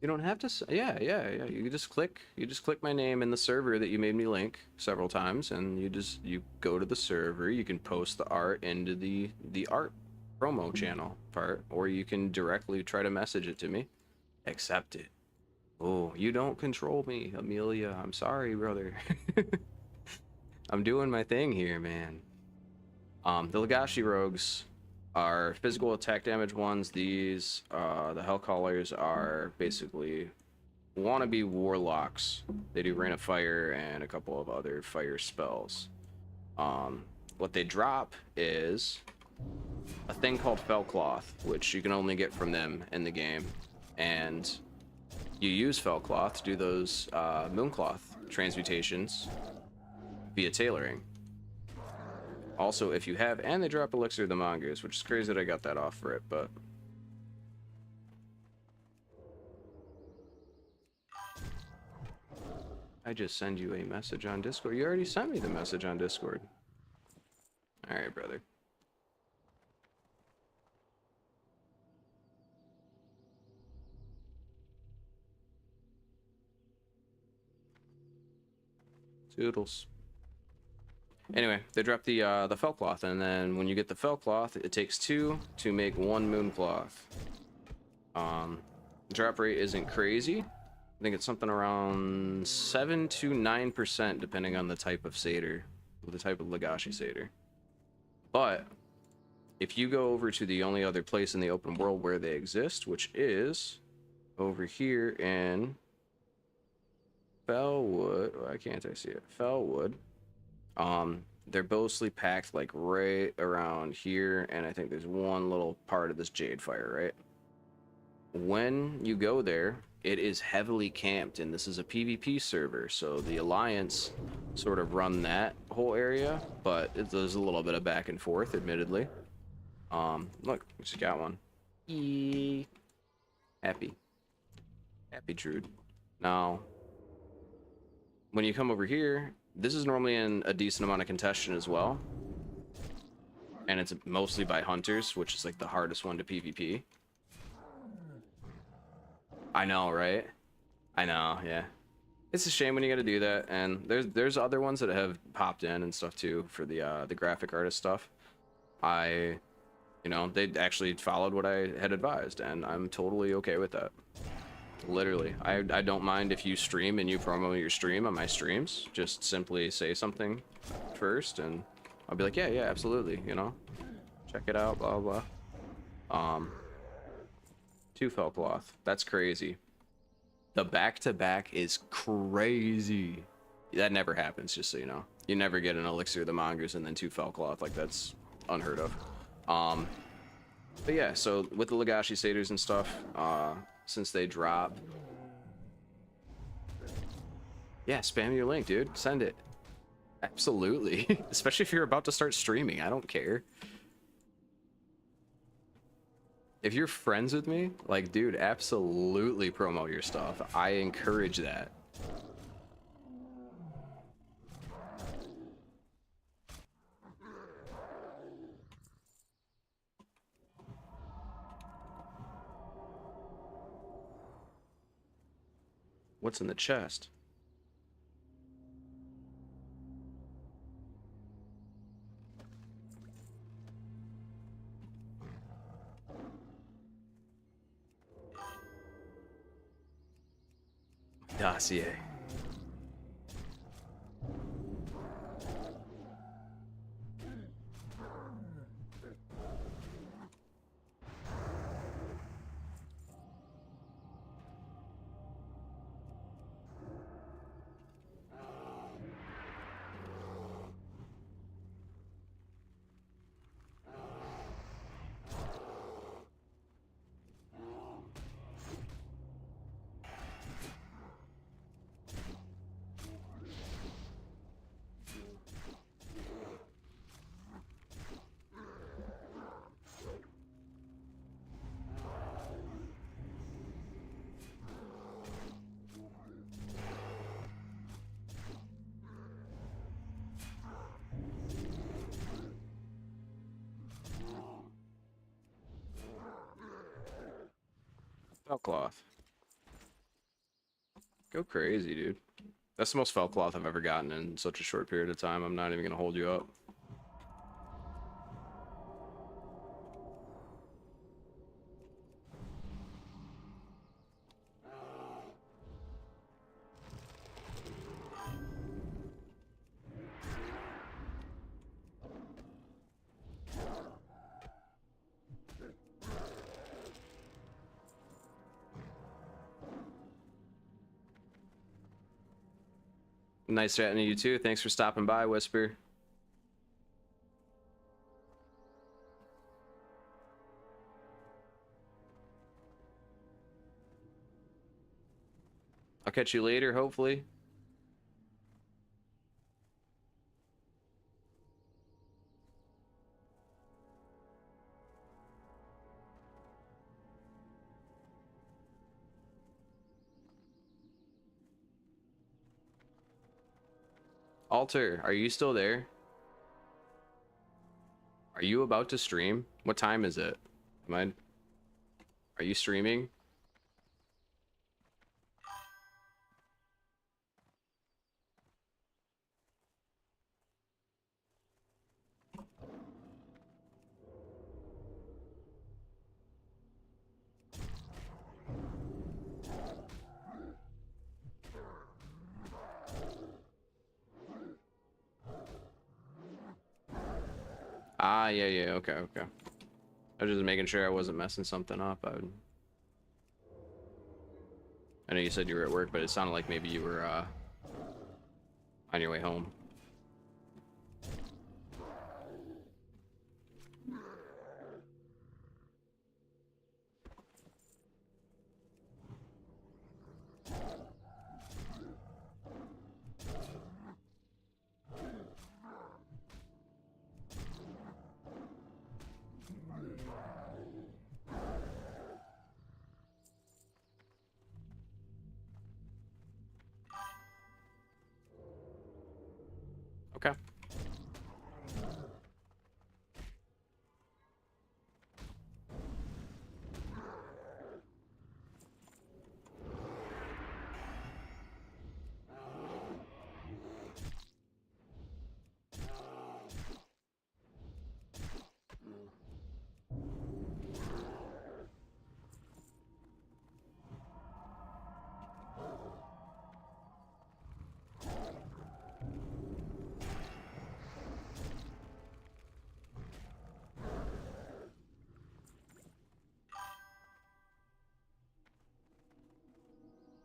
you don't have to. Yeah. You just click. You just click my name in the server that you made me link several times, and you go to the server. You can post the art into the art promo channel part, or you can directly try to message it to me. Accept it. Oh, you don't control me, Amelia. I'm sorry, brother. I'm doing my thing here, man. The Legashi rogues are physical attack damage ones. These, the Hellcallers are basically wannabe warlocks. They do Rain of Fire and a couple of other fire spells. What they drop is a thing called Fellcloth, which you can only get from them in the game. And you use Fellcloth to do those Mooncloth transmutations via tailoring. Also, if you have, and they drop Elixir of the Mongoose, which is crazy that I got that off for it, but I just send you a message on Discord. You already sent me the message on Discord. All right, brother. Toodles. Anyway, they drop the Fellcloth, and then when you get the Fellcloth, it takes 2 to make 1 Mooncloth. Drop rate isn't crazy. I think it's something around 7 to 9% depending on the type of satyr, the type of Legashi satyr. But if you go over to the only other place in the open world where they exist, which is over here in Fellwood, why can't I see it? Fellwood. They're mostly packed like right around here, and I think there's one little part of this Jade Fire, right? When you go there, it is heavily camped, and this is a PvP server, so the Alliance sort of run that whole area, but there's a little bit of back and forth, admittedly. Look, we just got one. Yee. Happy Druid. Now, when you come over here, this is normally in a decent amount of contention as well, and it's mostly by hunters, which is like the hardest one to PvP. I know, right? I know, yeah. It's a shame when you got to do that, and there's other ones that have popped in and stuff too for the graphic artist stuff. They actually followed what I had advised, and I'm totally okay with that. Literally, I don't mind if you stream and you promo your stream on my streams. Just simply say something first, and I'll be like, yeah, absolutely, check it out, blah blah. 2 Fellcloth. That's crazy. The back-to-back is crazy. That never happens, just so you know. You never get an Elixir of the Mongoose and then 2 Fellcloth. Like, that's unheard of. But yeah, so with the Legashi satyrs and stuff, since they drop... Yeah, spam your link, dude. Send it. Absolutely. Especially if you're about to start streaming. I don't care. If you're friends with me, like, dude, absolutely promote your stuff. I encourage that. What's in the chest? Dossier. Fellcloth. Go crazy, dude. That's the most Fellcloth I've ever gotten in such a short period of time. I'm not even gonna hold you up. Nice chatting to you too. Thanks for stopping by, Whisper. I'll catch you later, hopefully. Alter, are you still there? Are you about to stream? What time is it? Are you streaming? Ah, yeah, okay, okay. I was just making sure I wasn't messing something up. I know you said you were at work, but it sounded like maybe you were on your way home. Okay.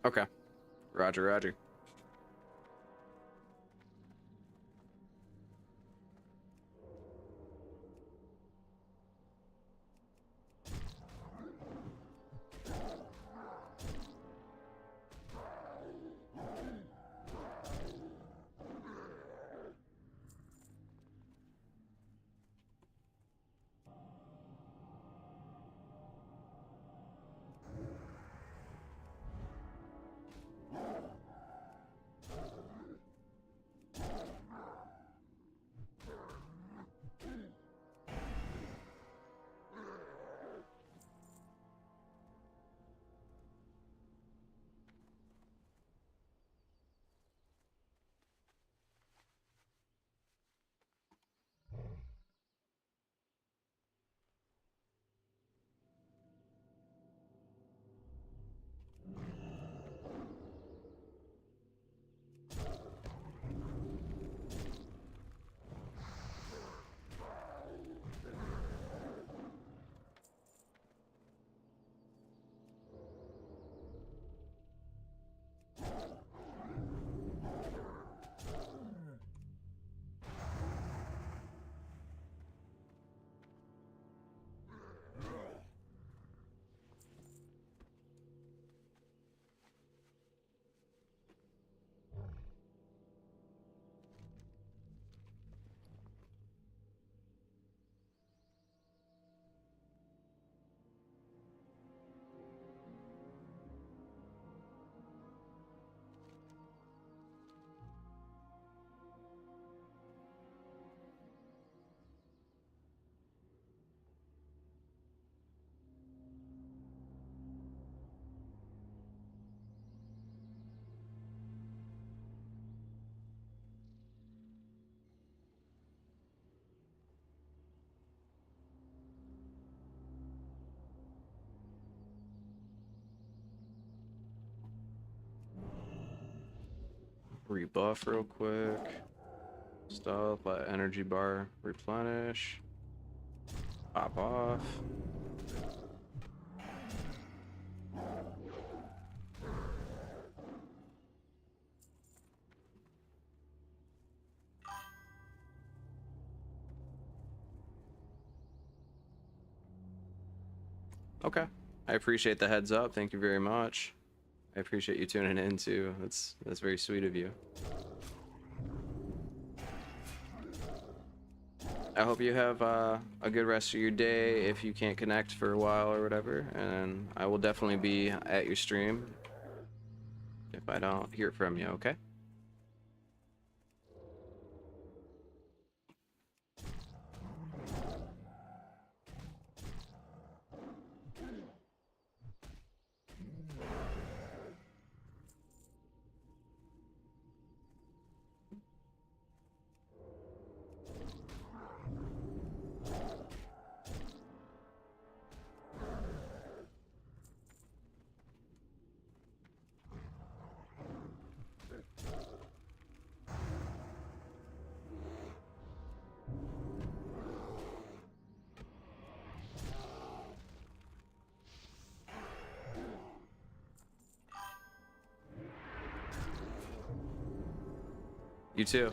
Okay. Roger, roger. Rebuff real quick. Stuff, let energy bar replenish. Pop off. Okay. I appreciate the heads up. Thank you very much. I appreciate you tuning in too. That's very sweet of you. I hope you have a good rest of your day if you can't connect for a while or whatever, and I will definitely be at your stream if I don't hear from you, okay? You too.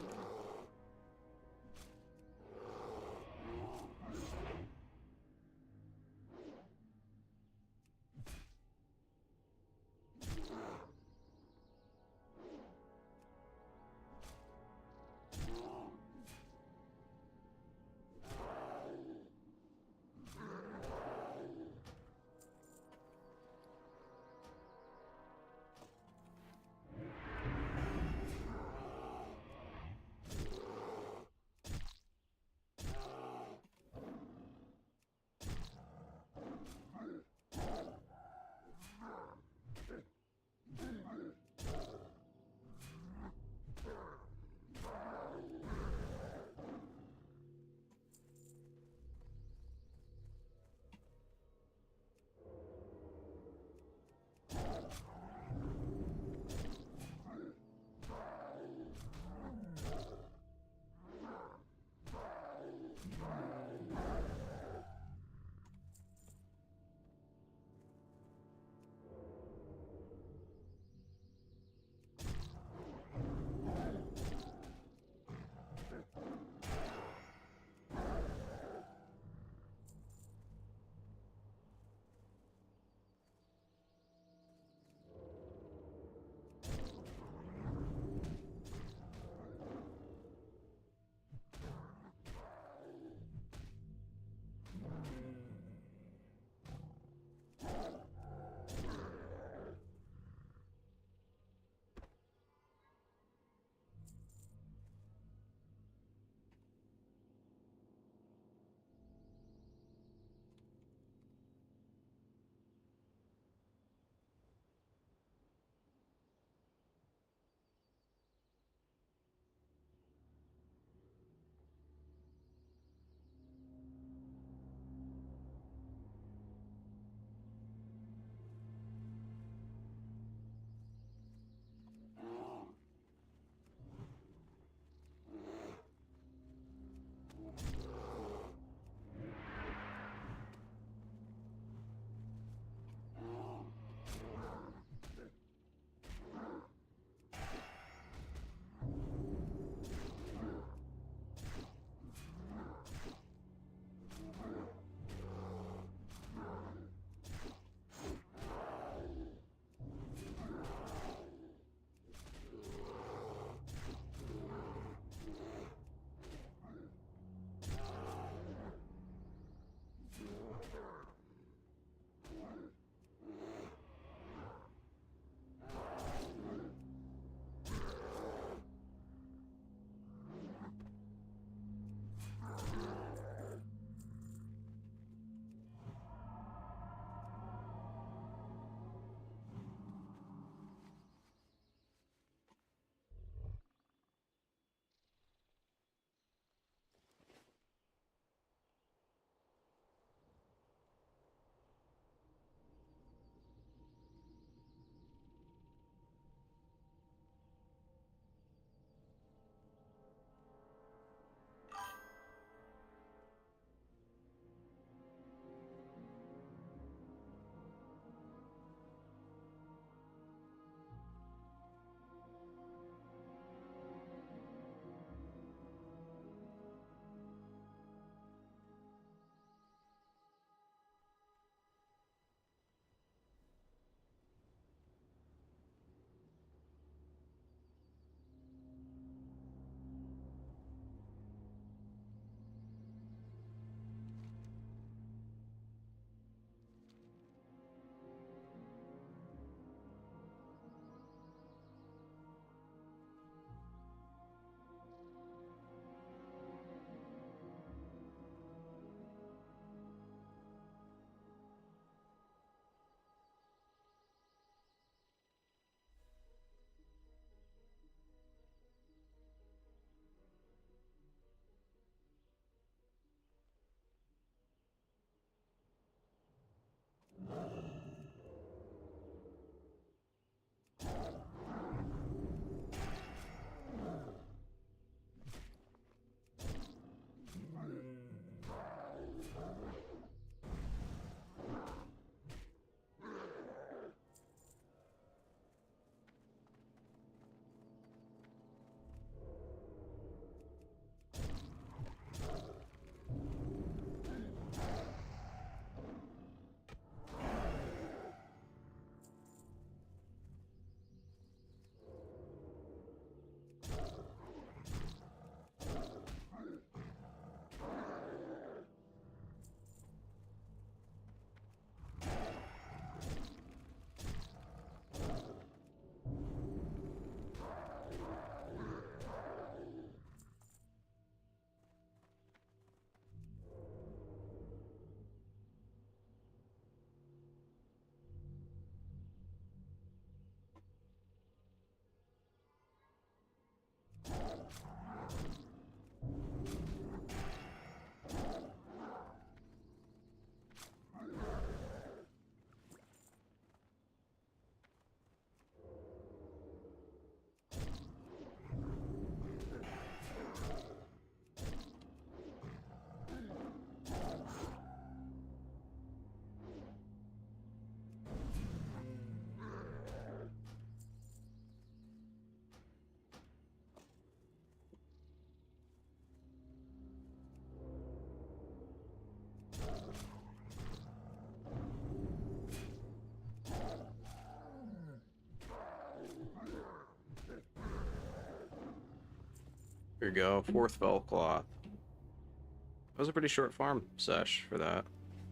There you go, 4th fell cloth. That was a pretty short farm sesh for that.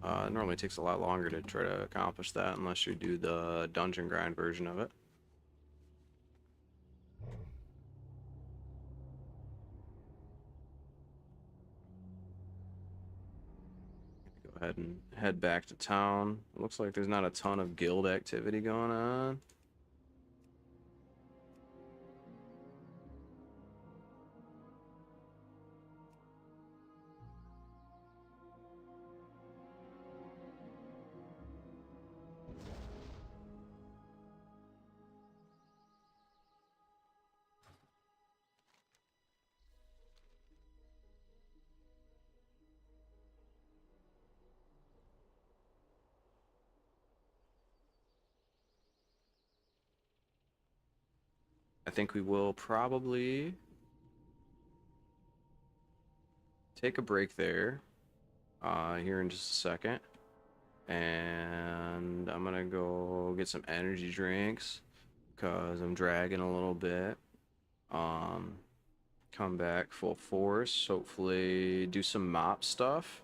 It normally takes a lot longer to try to accomplish that unless you do the dungeon grind version of it. Go ahead and head back to town. It looks like there's not a ton of guild activity going on. I think we will probably take a break there here in just a second. And I'm gonna go get some energy drinks because I'm dragging a little bit. Come back full force, hopefully do some mop stuff.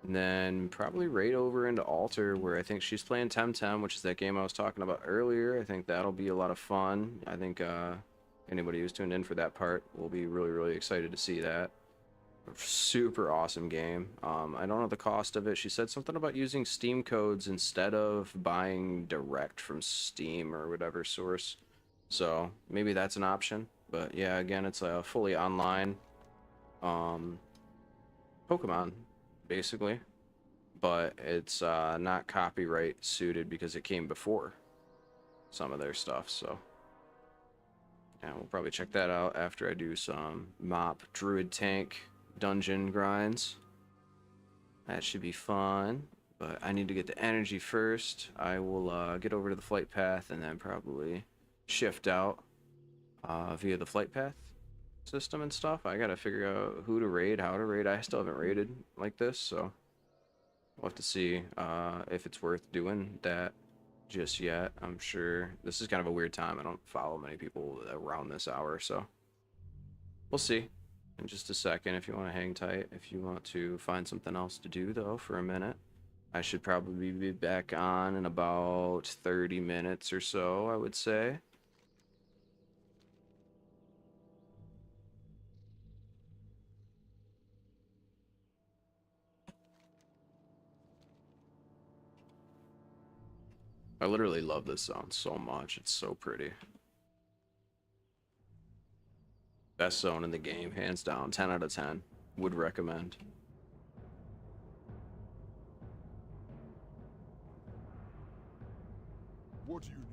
And then probably raid over into Altar where I think she's playing Temtem, which is that game I was talking about earlier. I think that'll be a lot of fun. I think anybody who's tuned in for that part will be really, really excited to see that. Super awesome game. I don't know the cost of it. She said something about using Steam codes instead of buying direct from Steam or whatever source. So maybe that's an option. But yeah, again, it's a fully online Pokemon, basically. But it's not copyright suited because it came before some of their stuff. So yeah, we'll probably check that out after I do some mop Druid tank dungeon grinds. That should be fun, but I need to get the energy first. I will get over to the flight path and then probably shift out via the flight path system and stuff. I gotta figure out who to raid, how to raid. I still haven't raided like this, so we'll have to see if it's worth doing that just yet. I'm sure this is kind of a weird time. I don't follow many people around this hour, so we'll see in just a second. If you want to hang tight, if you want to find something else to do though for a minute, I should probably be back on in about 30 minutes or so, I would say. I literally love this zone so much. It's so pretty. Best zone in the game, hands down. 10 out of 10. Would recommend. What do you need?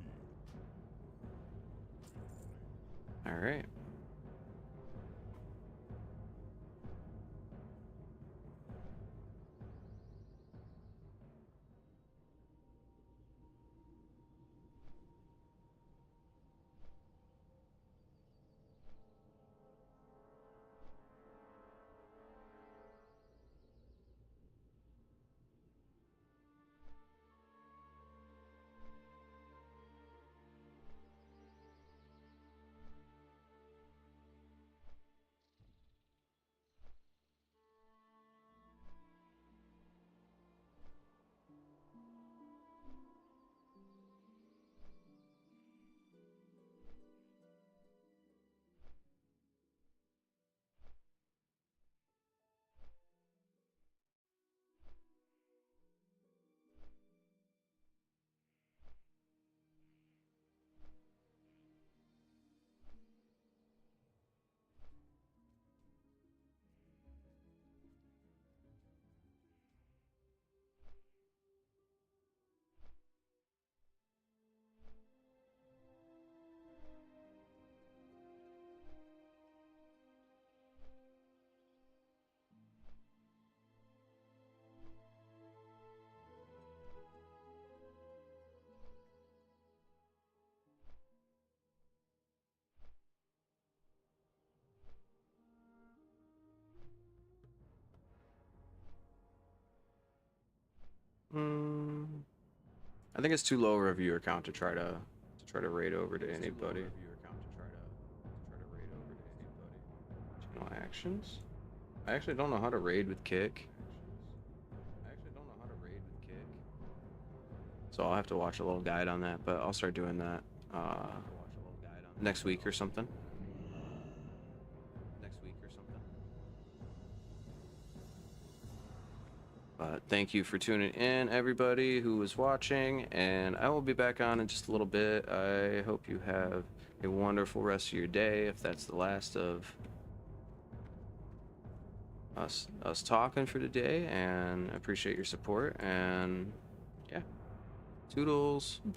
All right. I think it's too low a reviewer count to try to raid over to anybody. No actions. I actually don't know how to raid with kick. So I'll have to watch a little guide on that, but I'll start doing that next week or something. But thank you for tuning in, everybody who was watching, and I will be back on in just a little bit. I hope you have a wonderful rest of your day, if that's the last of us talking for today, and I appreciate your support, and yeah, toodles. Bye.